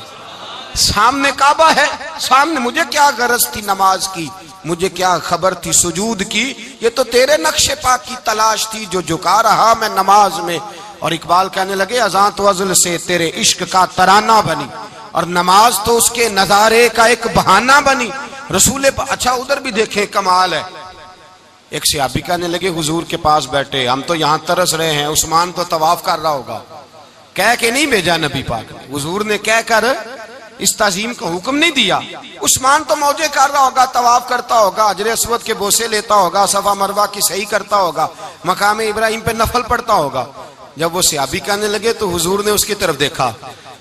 سامنے کعبہ ہے, سامنے, مجھے کیا غرض تھی نماز کی, مجھے کیا خبر تھی سجود کی, یہ تو تیرے نقش پاک کی تلاش تھی جو جھکا رہا میں نماز میں. اور اقبال کہنے لگے اذاں تو ازل سے تیرے عشق کا ترانہ بنی, اور نماز تو اس کے نظارے کا ایک بہانہ بنی. رسول اچھا ادھر بھی دیکھیں کمال ہے. ایک صحابی کہنے لگے حضور کے پاس بیٹھے, ہم تو یہاں ترس رہے ہیں, عثمان تو طواف کر رہا ہوگا. کہہ کے نہیں بھیجا نبی پاک نے, حضور نے کہہ کر اس تعظیم کا حکم نہیں دیا. عثمان تو موجے کر رہا ہوگا, طواف کرتا ہوگا, حجر اسود کے بوسے لیتا ہوگا, صفا مروہ کی صحیح کرتا ہوگا, مقام ابراہیم پہ نفل پڑھتا ہوگا. جب وہ صحابی کہنے لگے تو حضور نے اس کی طرف دیکھا,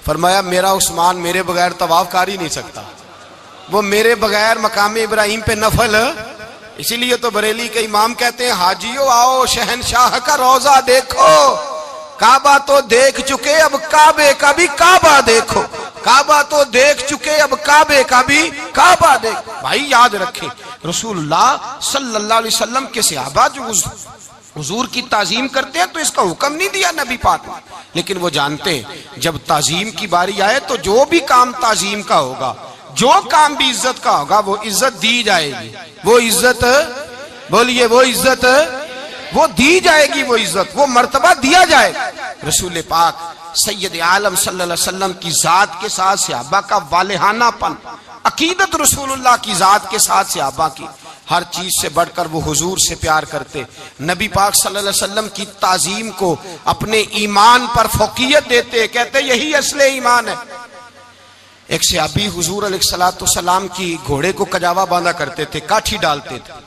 فرمایا میرا عثمان میرے بغیر طواف کر ہی نہیں سکتا, وہ میرے بغیر مقام ابراہیم پہ نفل. اسی لیے تو بریلی کے امام کہتے ہیں حاجیو آؤ شہنشاہ کا روضہ دیکھو, کعبہ تو دیکھ چکے اب کعبے کا بھی کعبہ دیکھو, کعبہ تو دیکھ چکے اب کعبے کا بھی کعبہ دیکھو. بھائی یاد رکھیں رسول اللہ صلی اللہ علیہ وسلم کے صحابہ جو حضور کی تعظیم کرتے ہیں تو اس کا حکم نہیں دیا نبی پاک نے, لیکن وہ جانتے ہیں جب تعظیم کی باری آئے تو جو بھی کام تعظیم کا ہوگا, جو کام بھی عزت کا ہوگا, وہ عزت دی جائے گی, وہ عزت بولیے, وہ عزت وہ دی جائے گی, وہ عزت وہ مرتبہ دیا جائے گا. رسول پاک سید عالم صلی اللہ علیہ وسلم کی ذات کے ساتھ صحابہ کا والہانہ پن, عقیدت رسول اللہ کی ذات کے ساتھ صحابہ کی, ہر چیز سے بڑھ کر وہ حضور سے پیار کرتے. نبی پاک صلی اللہ علیہ وسلم کی تعظیم کو اپنے ایمان پر فوقیت دیتے, کہتے یہی اصل ایمان ہے. ایک صحابی حضور علیہ السلام کی گھوڑے کو کجاوا باندھا کرتے تھے, کاٹھی ڈالتے تھے.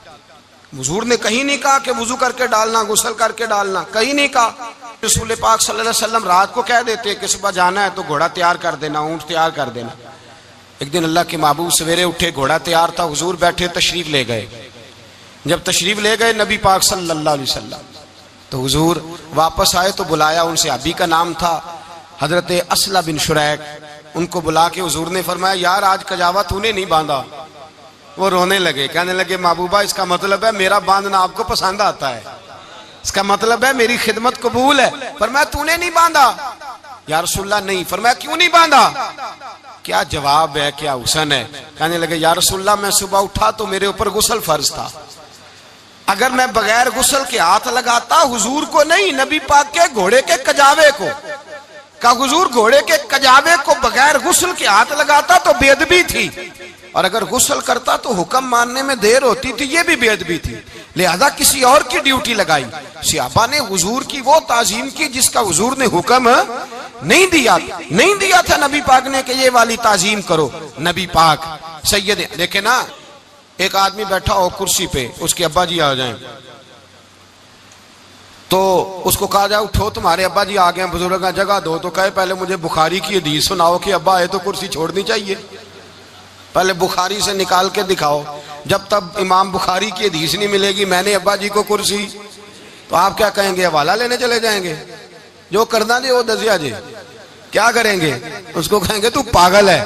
حضور نے کہیں نہیں کہا کہ وضو کر کے ڈالنا, غسل کر کے ڈالنا, کہیں نہیں کہا. رسول پاک صلی اللہ علیہ وسلم رات کو کہہ دیتے کہ صبح جانا ہے تو گھوڑا تیار کر دینا, اونٹ تیار کر دینا. ایک دن اللہ کے محبوب سویرے اٹھے, گھوڑا تیار تھا, حضور بیٹھے تشریف لے گئے. جب تشریف لے گئے نبی پاک صلی اللہ علیہ وسلم تو حضور واپس آئے تو بلایا, ان سے ابھی کا نام تھا حضرت اسلح بن شریک. ان کو بلا کے حضور نے فرمایا یار آج کجاوا تو نے نہیں باندھا. وہ رونے لگے, کہنے لگے محبوبہ اس کا مطلب ہے میرا باندھنا آپ کو پسند آتا ہے, اس کا مطلب ہے میری خدمت قبول ہے. فرمایا تو نے نہیں باندھا؟ یا رسول اللہ نہیں. فرمایا کیوں نہیں باندھا؟ کیا جواب ہے, کیا حسن ہے. کہنے لگے یا رسول اللہ میں صبح اٹھا تو میرے اوپر غسل فرض تھا, اگر میں بغیر غسل کے ہاتھ لگاتا حضور کو نہیں, نبی پاک کے گھوڑے کے کجاوے کو, کہ حضور گھوڑے کے کجاوے کو بغیر غسل کے ہاتھ لگاتا تو بے ادبی تھی، اور اگر غسل کرتا تو حکم ماننے میں دیر ہوتی تھی، یہ بھی بے ادبی تھی، لہذا کسی اور کی ڈیوٹی لگائی۔ صحابہ نے حضور کی وہ تعظیم کی جس کا حضور نے حکم نہیں دیا تھا نبی پاک نے کہ یہ والی تعظیم کرو۔ نبی پاک سید دیکھیں نا، ایک آدمی بیٹھا ہو کرسی پہ، اس کے ابا جی آ جائیں تو اس کو کہا جائے اٹھو تمہارے ابا جی آ گئے ہیں، بزرگاں جگہ دو، تو کہے پہلے مجھے بخاری کی حدیث سناؤ کہ ابا آئے تو کرسی چھوڑنی چاہیے، پہلے بخاری سے نکال کے دکھاؤ۔ جب تک امام بخاری کی حدیث نہیں ملے گی میں نے ابا جی کو کرسی، تو آپ کیا کہیں گے؟ حوالہ لینے چلے جائیں گے، جو کرنا دے وہ دزیا جے، کیا کریں گے؟ اس کو کہیں گے تو پاگل ہے،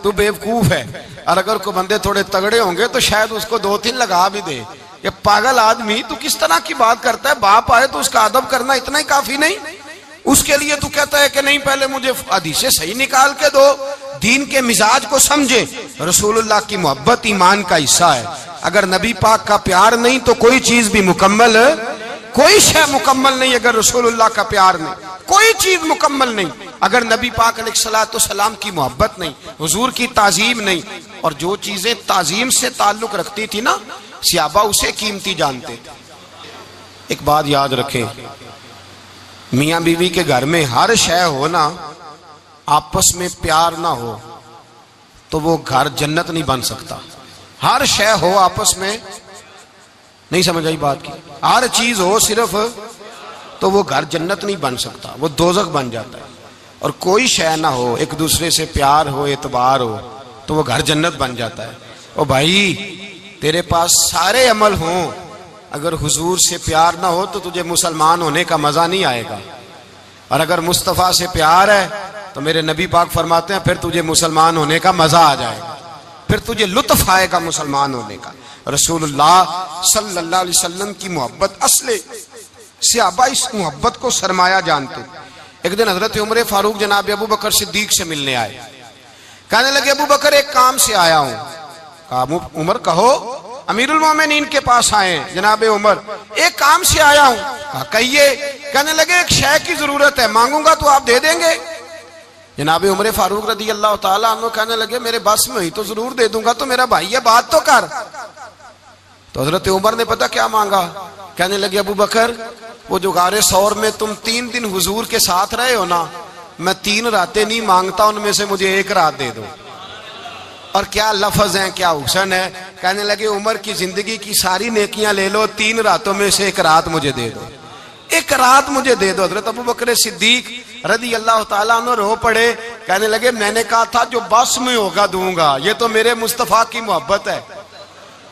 تو بیوقوف ہے، اور اگر کوئی بندے تھوڑے تگڑے ہوں گے تو شاید اس کو 2-3 لگا بھی دے، یہ پاگل آدمی تو کس طرح کی بات کرتا ہے، باپ آئے تو اس کا ادب کرنا اتنا ہی کافی نہیں؟ اس کے لیے تو کہتا ہے کہ نہیں پہلے مجھے حدیثیں صحیح نکال کے دو، دین کے مزاج کو سمجھے۔ رسول اللہ کی محبت ایمان کا حصہ ہے، اگر نبی پاک کا پیار نہیں تو کوئی چیز بھی مکمل، کوئی شے مکمل نہیں، اگر رسول اللہ کا پیار نہیں کوئی چیز مکمل نہیں، اگر نبی پاک علیہ الصلوۃ والسلام کی محبت نہیں، حضور کی تعظیم نہیں، اور جو چیزیں تعظیم سے تعلق رکھتی تھی نا صحابہ اسے قیمتی جانتے تھے۔ ایک بات یاد رکھیں، میاں بیوی کے گھر میں ہر شے ہو نا، آپس میں پیار نہ ہو تو وہ گھر جنت نہیں بن سکتا۔ ہر شے ہو آپس میں، نہیں سمجھ آئی بات کی، ہر چیز ہو صرف تو وہ گھر جنت نہیں بن سکتا، وہ دوزخ بن جاتا ہے۔ اور کوئی شے نہ ہو، ایک دوسرے سے پیار ہو، اعتبار ہو تو وہ گھر جنت بن جاتا ہے۔ او بھائی تیرے پاس سارے عمل ہوں، اگر حضور سے پیار نہ ہو تو تجھے مسلمان ہونے کا مزہ نہیں آئے گا، اور اگر مصطفیٰ سے پیار ہے تو میرے نبی پاک فرماتے ہیں پھر تجھے مسلمان ہونے کا مزہ آ جائے گا، پھر تجھے لطف آئے گا مسلمان ہونے کا۔ رسول اللہ صلی اللہ علیہ وسلم کی محبت اصل، صحابہ اس محبت کو سرمایہ جانتے۔ ایک دن حضرت عمر فاروق جناب ابو بکر صدیق سے ملنے آئے، کہنے لگے ابو بکر ایک کام سے آیا ہوں۔ کہا عمر کہو۔ امیر المومنین کے پاس آئے جناب عمر، ایک کام سے آیا ہوں۔ کہا کہیے۔ کہنے لگے ایک شے کی ضرورت ہے، مانگوں گا تو آپ دے دیں گے؟ جناب عمر فاروق رضی اللہ تعالیٰ عنہ کہنے لگے میرے بس میں ہی تو ضرور دے دوں گا، تو میرا بھائی ہے بات تو کر۔ تو حضرت عمر نے پتہ کیا مانگا؟ کہنے لگے ابو بکر وہ جو غار ثور میں تم 3 دن حضور کے ساتھ رہے ہو نا، میں 3 راتیں نہیں مانگتا، ان میں سے مجھے 1 رات دے دو۔ اور کیا لفظ ہیں، کیا حسن ہے۔ کہنے لگے عمر کی زندگی کی ساری نیکیاں لے لو، 3 راتوں میں سے 1 رات مجھے دے دو، 1 رات مجھے دے دو۔ حضرت ابو بکر صدیق رضی اللہ تعالیٰ عنہ رو پڑے، کہنے لگے میں نے کہا تھا جو بس میں ہوگا دوں گا، یہ تو میرے مصطفیٰ کی محبت ہے،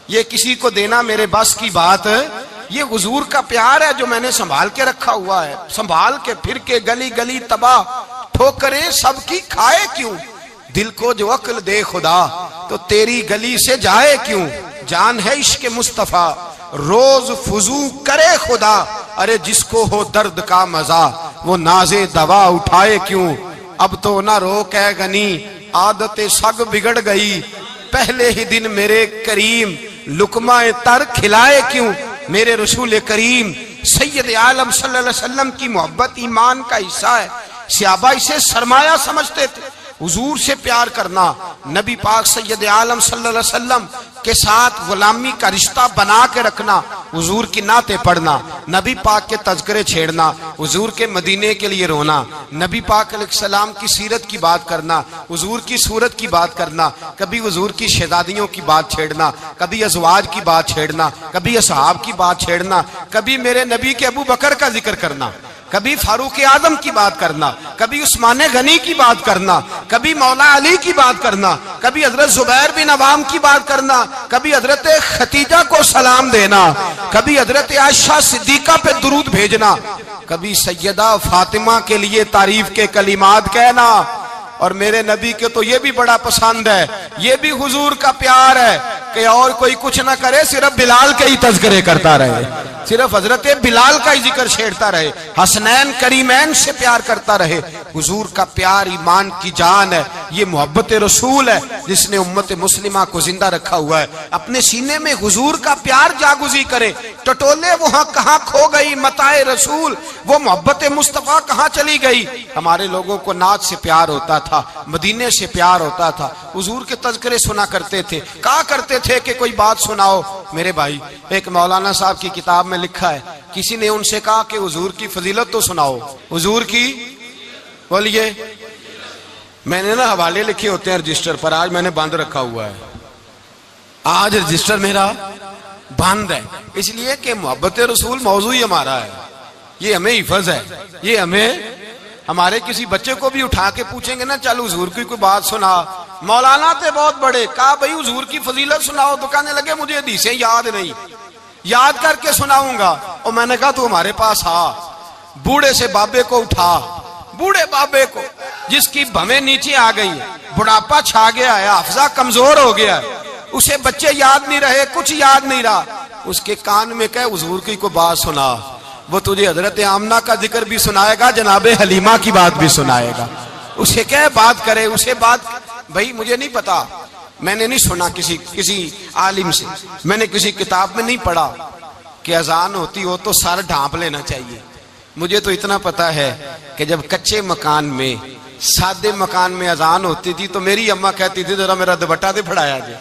یہ کسی کو دینا میرے بس کی بات ہے، یہ حضور کا پیار ہے جو میں نے سنبھال کے رکھا ہوا ہے، سنبھال کے پھر کے گلی گلی تباہ ٹھوکریں سب کی کھائے کیوں، دل کو جو عقل دے خدا تو تیری گلی سے جائے کیوں، جان ہے عشق مصطفیٰ روز فضو کرے خدا، ارے جس کو ہو درد کا مزہ وہ ناز دوا اٹھائے کیوں، اب تو نہ روک ہے غنی عادت سگ بگڑ گئی، پہلے ہی دن میرے کریم لقمہ تر کھلائے کیوں۔ میرے رسول کریم سید عالم صلی اللہ علیہ وسلم کی محبت ایمان کا حصہ ہے، صحابہ اسے سرمایہ سمجھتے تھے۔ حضور سے پیار کرنا، نبی پاک سید عالم صلی اللہ علیہ وسلم کے ساتھ غلامی کا رشتہ بنا کے رکھنا، حضور کی نعتیں پڑھنا، نبی پاک کے تذکرے چھیڑنا، حضور کے مدینے کے لیے رونا، نبی پاک علیہ السلام کی سیرت کی بات کرنا، حضور کی صورت کی بات کرنا، کبھی حضور کی شہزادیوں کی بات چھیڑنا، کبھی ازواج کی بات چھیڑنا، کبھی اصحاب کی بات چھیڑنا، کبھی میرے نبی کے ابو بکر کا ذکر کرنا، کبھی فاروق اعظم کی بات کرنا، کبھی عثمان غنی کی بات کرنا، کبھی مولا علی کی بات کرنا، کبھی حضرت زبیر بن عوام کی بات کرنا، کبھی حضرت خدیجہ کو سلام دینا، کبھی حضرت عائشہ صدیقہ پہ درود بھیجنا، کبھی سیدہ فاطمہ کے لیے تعریف کے کلمات کہنا۔ اور میرے نبی کے تو یہ بھی بڑا پسند ہے، یہ بھی حضور کا پیار ہے کہ اور کوئی کچھ نہ کرے، صرف بلال کے ہی تذکرے کرتا رہے۔ صرف حضرت بلال کا ہی ذکر چھیڑتا رہے، حسنین کریمین سے پیار کرتا رہے۔ حضور کا پیار ایمان کی جان ہے، یہ محبت رسول ہے جس نے امت مسلمہ کو زندہ رکھا ہوا ہے۔ اپنے سینے میں حضور کا پیار جاگزی کرے، ٹٹولے وہاں کہاں کھو گئی متاع رسول، وہ محبت مصطفیٰ کہاں چلی گئی۔ ہمارے لوگوں کو نعت سے پیار ہوتا تھا، مدینے سے پیار ہوتا تھا، حضور کے تذکرے سنا کرتے تھے، کہا کرتے تھے کہ کوئی بات سناؤ۔ میرے بھائی، ایک مولانا صاحب کی کتاب میں لکھا ہے، کسی نے ان سے کہا کہ حضور کی فضیلت تو سناؤ، حضور کی بولیے۔ میں نے نا حوالے لکھے ہوتے ہیں رجسٹر پر، آج میں نے بند رکھا ہوا ہے، آج رجسٹر میرا بند ہے، اس لیے کہ محبت رسول موضوع ہی ہمارا ہے، یہ ہمیں حفظ ہے، یہ ہمیں ہمارے کسی بچے کو بھی اٹھا کے پوچھیں گے نا چل حضور کی کوئی بات سنا، مولانا تھے بہت بڑے، کہا بھئی حضور کی فضیلت سناؤ، تو کہنے لگے مجھے حدیثیں یاد نہیں، یاد کر کے سناؤں گا۔ اور میں نے کہا تو ہمارے پاس آ، بوڑھے سے بابے کو اٹھا، بوڑھے بابے کو جس کی بھویں نیچے آ گئی ہیں، بڑھاپا چھا گیا ہے، حافظہ کمزور ہو گیا ہے، اسے بچے یاد نہیں رہے، کچھ یاد نہیں رہا، اس کے کان میں کہے حضور کی کوئی بات سنا، وہ تجھے حضرت آمنہ کا ذکر بھی سنائے گا، جناب حلیمہ کی بات بھی سنائے گا، اسے کہے بات کرے، اسے بات۔ بھائی مجھے نہیں پتا، میں نے نہیں سنا کسی عالم سے، میں نے کسی کتاب میں نہیں پڑھا کہ اذان ہوتی ہو تو سر ڈھانپ لینا چاہیے۔ مجھے تو اتنا پتا ہے کہ جب کچے مکان میں، سادے مکان میں اذان ہوتی تھی تو میری اماں کہتی تھی ذرا میرا دوپٹہ دے پھڑایا جائے،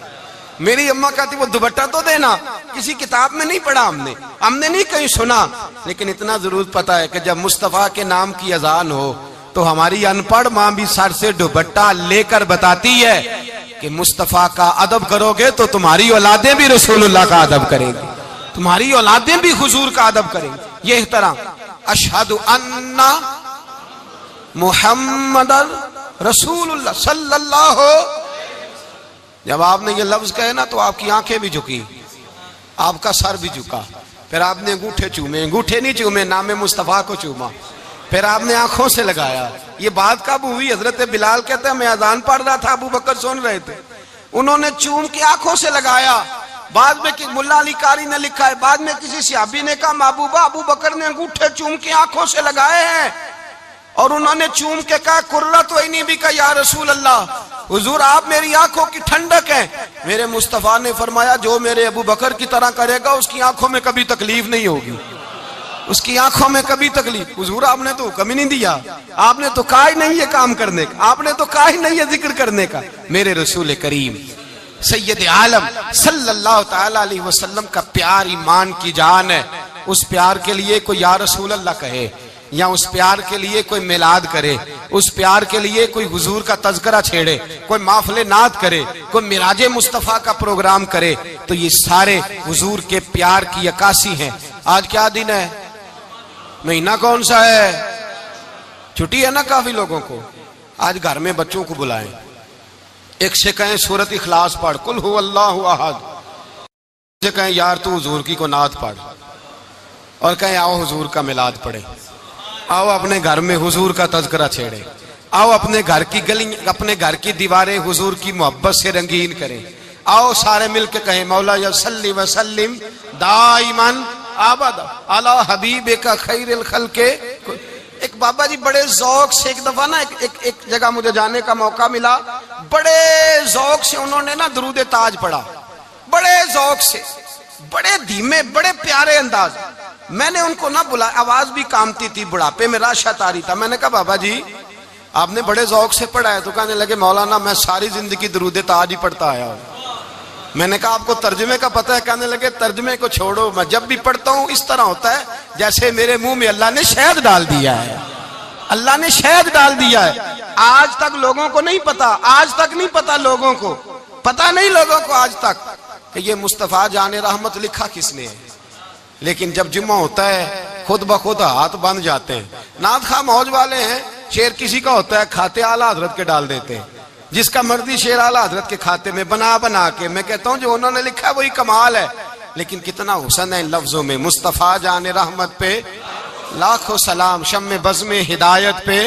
میری اماں کہتی وہ دوپٹہ تو دینا، کسی کتاب میں نہیں پڑھا ہم نے نہیں کہیں سنا، لیکن اتنا ضرور پتا ہے کہ جب مصطفیٰ کے نام کی اذان ہو تو ہماری ان پڑھ ماں بھی سر سے دوپٹہ لے کر بتاتی ہے کہ مصطفیٰ کا ادب کرو گے تو تمہاری اولادیں بھی رسول اللہ کا ادب کریں گی، تمہاری اولادیں بھی حضور کا ادب کریں گی۔ یہ احترام، اشہد ان محمد رسول اللہ صلی اللہ، جب آپ نے یہ لفظ کہے نا تو آپ کی آنکھیں بھی جھکی، آپ کا سر بھی جھکا، پھر آپ نے انگوٹھے چومے، انگوٹھے نہیں چومے، نام مصطفیٰ کو چوما، پھر آپ نے آنکھوں سے لگایا۔ یہ بات کب ہوئی؟ حضرت بلال کہتے ہیں میں اذان پڑھ رہا تھا، ابو بکر سن رہے تھے، انہوں نے چوم کے آنکھوں سے لگایا۔ بعد میں ملا علی قاری نے لکھا ہے، بعد میں کسی صحابی نے کہا محبوبہ ابو بکر نے انگوٹھے چوم کے آنکھوں سے لگائے ہیں، اور انہوں نے چوم کے کہا قرۃ عینی بک یا رسول اللہ، حضور آپ میری آنکھوں کی ٹھنڈک ہیں۔ میرے مصطفیٰ نے فرمایا جو میرے ابو بکر کی طرح کرے گا اس کی آنکھوں میں کبھی تکلیف نہیں ہوگی، اس کی آنکھوں میں کبھی تکلیف۔ حضور آپ نے تو حکم ہی نہیں دیا، آپ نے تو کہا ہی نہیں یہ کام کرنے کا، آپ نے تو کہا ہی نہیں یہ ذکر کرنے کا۔ میرے رسول کریم سید عالم صلی اللہ تعالی علیہ وسلم کا پیار ایمان کی جان ہے، اس پیار کے لیے کوئی یا رسول اللہ کہے، یا اس پیار کے لیے کوئی میلاد کرے، اس پیار کے لیے کوئی حضور کا تذکرہ چھیڑے، کوئی محفل نعت کرے، کوئی معراج مصطفیٰ کا پروگرام کرے، تو یہ سارے حضور کے پیار کی عکاسی ہیں۔ آج کیا دن ہے؟ مہینہ کون سا ہے؟ چھٹی ہے نا کافی لوگوں کو۔ آج گھر میں بچوں کو بلائیں، ایک سے کہیں سورۃ اخلاص پڑھ، قل هو اللہ احد، ایک سے کہیں یار تو حضور کی کو نعت پڑھ، اور کہیں آؤ حضور کا میلاد پڑھے، آؤ اپنے گھر میں حضور کا تذکرہ چھیڑے، آؤ اپنے گھر کی گلی، اپنے گھر کی دیواریں حضور کی محبت سے رنگین کریں، آؤ سارے مل کے کہیں مولا یا صلی وسلم دائما ابدا علی حبیبک خیر الخلق۔ ایک بابا جی بڑے ذوق سے، ایک دفعہ نا ایک جگہ مجھے جانے کا موقع ملا، بڑے ذوق سے انہوں نے نا درود تاج پڑھا، بڑے ذوق سے، بڑے دھیمے، بڑے پیارے انداز۔ میں نے ان کو نہ بلایا، آواز بھی کامتی تھی، بڑھاپے میں راشت آ رہی تھا، میں نے کہا بابا جی آپ نے بڑے ذوق سے پڑھا ہے، تو کہنے لگے مولانا میں ساری زندگی درود تاج ہی پڑھتا آیا ہوں۔ میں نے کہا آپ کو ترجمے کا پتہ ہے؟ کہنے لگے ترجمے کو چھوڑو، میں جب بھی پڑھتا ہوں اس طرح ہوتا ہے جیسے میرے منہ میں اللہ نے شہد ڈال دیا ہے، اللہ نے شہد ڈال دیا ہے۔ آج تک لوگوں کو نہیں پتا، آج تک نہیں پتا لوگوں کو، پتا نہیں لوگوں کو آج تک کہ یہ مصطفیٰ جان رحمت لکھا کس نے ہے۔ لیکن جب جمعہ ہوتا ہے خود بخود ہاتھ بند جاتے ہیں۔ نعت خواہ موج والے ہیں، شعر کسی کا ہوتا ہے کھاتے اعلیٰ حضرت کے ڈال دیتے ہیں، جس کا مرضی شعر اعلیٰ حضرت کے کھاتے میں بنا کے۔ میں کہتا ہوں جو انہوں نے لکھا ہے وہی کمال ہے، لیکن کتنا حسن ہے ان لفظوں میں۔ مصطفیٰ جان رحمت پہ لاکھوں سلام، شمع بزم ہدایت پہ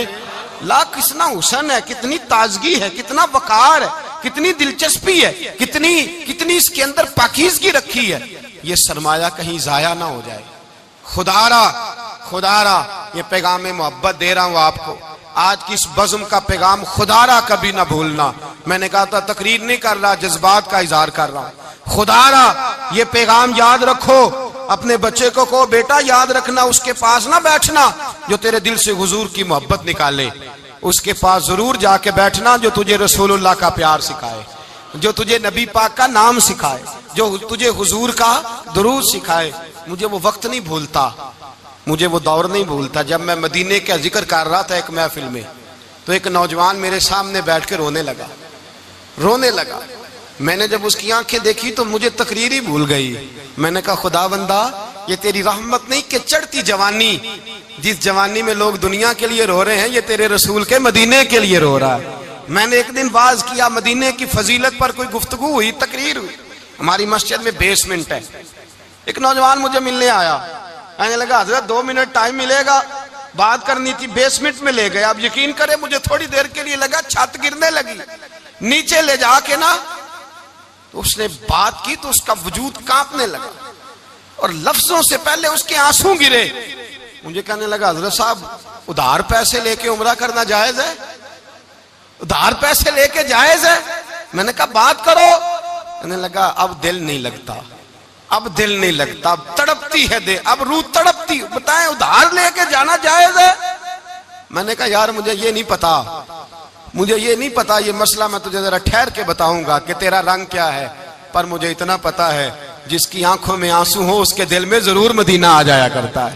لاکھ، کتنا حسن ہے، کتنی تازگی ہے، کتنا وقار ہے، کتنی دلچسپی ہے، کتنی اس کے اندر پاکیزگی رکھی ہے۔ یہ سرمایہ کہیں ضائع نہ ہو جائے، خدارا یہ پیغام محبت دے رہا ہوں آپ کو. آج کی اس بزم کا پیغام خدارا کبھی نہ بھولنا. میں نے کہا تھا تقریر نہیں کر رہا، جذبات کا اظہار کر رہا ہوں. خدارا یہ پیغام یاد رکھو. اپنے بچے کو کہو بیٹا یاد رکھنا، اس کے پاس نہ بیٹھنا جو تیرے دل سے حضور کی محبت نکالے. اس کے پاس ضرور جا کے بیٹھنا جو تجھے رسول اللہ کا پیار سکھائے، جو تجھے نبی پاک کا نام سکھائے، جو تجھے حضور کا درود سکھائے. مجھے وہ وقت نہیں بھولتا، مجھے وہ دور نہیں بھولتا جب میں مدینے کا ذکر کر رہا تھا ایک محفل میں، تو ایک نوجوان میرے سامنے بیٹھ کے رونے لگا. میں نے جب اس کی آنکھیں دیکھی تو مجھے تقریر ہی بھول گئی. میں نے کہا خدا بندہ یہ تیری رحمت نہیں کہ چڑھتی جوانی، جس جوانی میں لوگ دنیا کے لیے رو رہے ہیں یہ تیرے رسول کے مدینے کے لیے رو رہا ہے. میں نے ایک دن واز کیا، مدینے کی فضیلت پر کوئی گفتگو ہوئی، تقریر ہوئی. ہماری مسجد میں بیسمنٹ ہے. ایک نوجوان مجھے ملنے آیا، کہنے لگا حضرت 2 منٹ ٹائم ملے گا، بات کرنی تھی. بیسمنٹ میں لے گئے. اب یقین کرے مجھے تھوڑی دیر کے لیے لگا چھت گرنے لگی. نیچے لے جا کے نا تو اس نے بات کی تو اس کا وجود کانپنے لگا اور لفظوں سے پہلے اس کے آنسو گرے. مجھے کہنے لگا حضرت صاحب ادھار پیسے لے کے عمرہ کرنا جائز ہے؟ ادھار پیسے لے کے جائز ہے؟ میں نے کہا بات کرو. کہنے لگا اب دل نہیں لگتا، اب تڑپتی ہے دے، اب روح تڑپتی. بتائیں ادھار لے کے جانا جائز ہے؟ میں نے کہا یار مجھے یہ نہیں پتا یہ مسئلہ میں تجھے ذرا ٹھہر کے بتاؤں گا کہ تیرا رنگ کیا ہے. پر مجھے اتنا پتا ہے جس کی آنکھوں میں آنسو ہو اس کے دل میں ضرور مدینہ آ جایا کرتا ہے.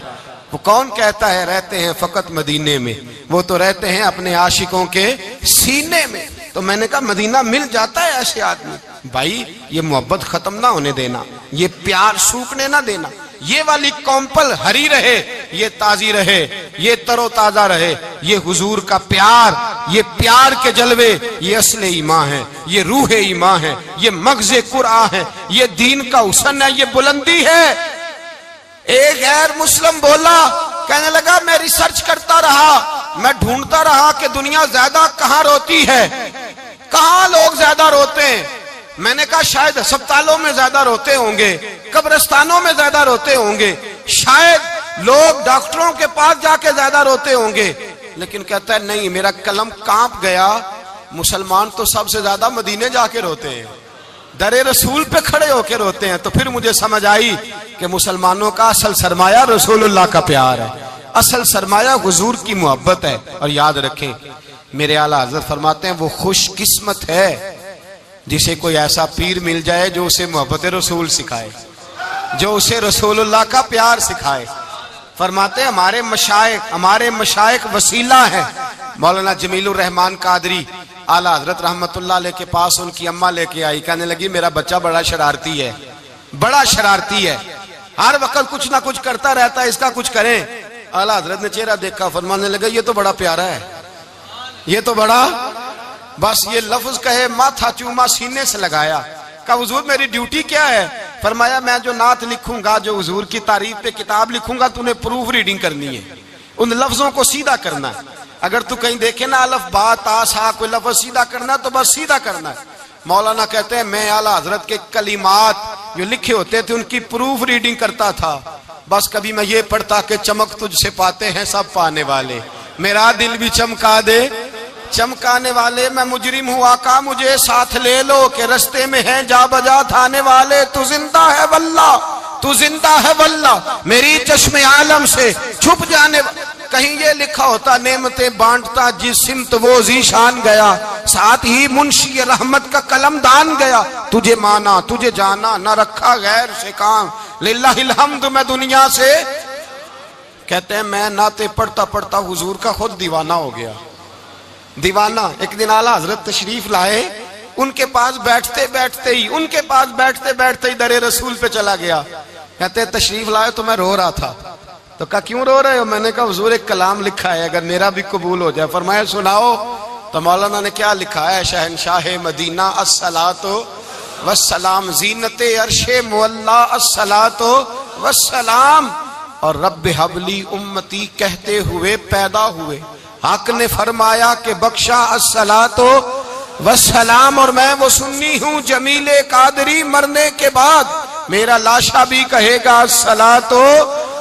وہ کون کہتا ہے رہتے ہیں فقط مدینے میں؟ وہ تو رہتے ہیں اپنے عاشقوں کے سینے میں. تو میں نے کہا مدینہ مل جاتا ہے ایسے آدمی. بھائی یہ محبت ختم نہ ہونے دینا، یہ پیار سوکھنے نہ دینا. یہ والی کومپل ہری رہے، یہ تازی رہے، یہ تر و تازہ رہے. یہ حضور کا پیار، یہ پیار کے جلوے، یہ اصل ایمان ہے، یہ روح ایمان ہے، یہ مغز قرآن ہے، یہ دین کا حسن ہے، یہ بلندی ہے. ایک غیر مسلم بولا، کہنے لگا میں ریسرچ کرتا رہا، میں ڈھونڈتا رہا کہ دنیا زیادہ کہاں روتی ہے، کہاں لوگ زیادہ روتے ہیں. میں نے کہا شاید ہسپتالوں میں زیادہ روتے ہوں گے، قبرستانوں میں زیادہ روتے ہوں گے، شاید لوگ ڈاکٹروں کے پاس جا کے زیادہ روتے ہوں گے. لیکن کہتا ہے نہیں، میرا قلم کانپ گیا. مسلمان تو سب سے زیادہ مدینے جا کے روتے ہیں، در رسول پہ کھڑے ہو کے روتے ہیں. تو پھر مجھے سمجھ آئی کہ مسلمانوں کا اصل سرمایہ رسول اللہ کا پیار ہے، اصل سرمایہ حضور کی محبت ہے. اور یاد رکھیں میرے اعلیٰ حضرت فرماتے ہیں وہ خوش قسمت ہے جسے کوئی ایسا پیر مل جائے جو اسے محبت رسول سکھائے، جو اسے رسول اللہ کا پیار سکھائے. فرماتے ہیں ہمارے مشائخ وسیلہ ہیں. مولانا جمیل الرحمان قادری اعلیٰ حضرت رحمت اللہ علیہ کے پاس ان کی اماں لے کے آئی. کہنے لگی میرا بچہ بڑا شرارتی ہے، ہر وقت کچھ نہ کچھ کرتا رہتا ہے، اس کا کچھ کریں. اعلیٰ حضرت نے چہرہ دیکھا، فرمانے لگا یہ تو بڑا پیارا ہے، یہ تو بڑا، بس یہ لفظ کہے ماتھا چوما سینے سے لگایا. کہا حضور میری ڈیوٹی کیا ہے؟ فرمایا میں جو نعت لکھوں گا، جو حضور کی تعریف پہ کتاب لکھوں گا، تو نے پروف ریڈنگ کرنی ہے، ان لفظوں کو سیدھا کرنا ہے. اگر تو کہیں دیکھے نا الف با تا سا کوئی لفظ سیدھا کرنا تو بس سیدھا کرنا ہے. مولانا کہتے ہیں میں اعلیٰ حضرت کے کلمات جو لکھے ہوتے تھے ان کی پروف ریڈنگ کرتا تھا. بس کبھی میں یہ پڑھتا کہ چمک تجھ سے پاتے ہیں سب پانے والے، میرا دل بھی چمکا دے چمکانے والے. میں مجرم ہوں آقا مجھے ساتھ لے لو کہ رستے میں ہیں جا بجا تھانے والے. تو زندہ ہے واللہ میری چشم عالم سے چھپ جانے. کہیں یہ لکھا ہوتا نعمتیں بانٹتا جس سمت وہ ذیشان گیا، ساتھ ہی منشی رحمت کا قلم دان گیا. تجھے مانا تجھے جانا نہ رکھا غیر سے کام، للہ الحمد میں دنیا سے. کہتے ہیں میں نعتیں پڑھتا پڑھتا حضور کا خود دیوانہ ہو گیا. دیوانہ. ایک دن اعلیٰ حضرت تشریف لائے، ان کے پاس بیٹھتے بیٹھتے ہی در رسول پہ چلا گیا. کہتے ہیں تشریف لائے تو میں رو رہا تھا. تو کہا کیوں رو رہے ہو؟ میں نے کہا حضور ایک کلام لکھا ہے اگر میرا بھی قبول ہو جائے. فرمایا سناؤ. تو مولانا نے کیا لکھا ہے؟ شہنشاہ مدینہ الصلاۃ والسلام، زینت عرش مولا الصلاۃ والسلام، اور رب حبلی امتی کہتے ہوئے پیدا ہوئے. حق نے فرمایا کہ بخشا الصلاۃ والسلام، اور میں وہ سنی ہوں جمیل قادری مرنے کے بعد میرا لاشا بھی کہے گا الصلاۃ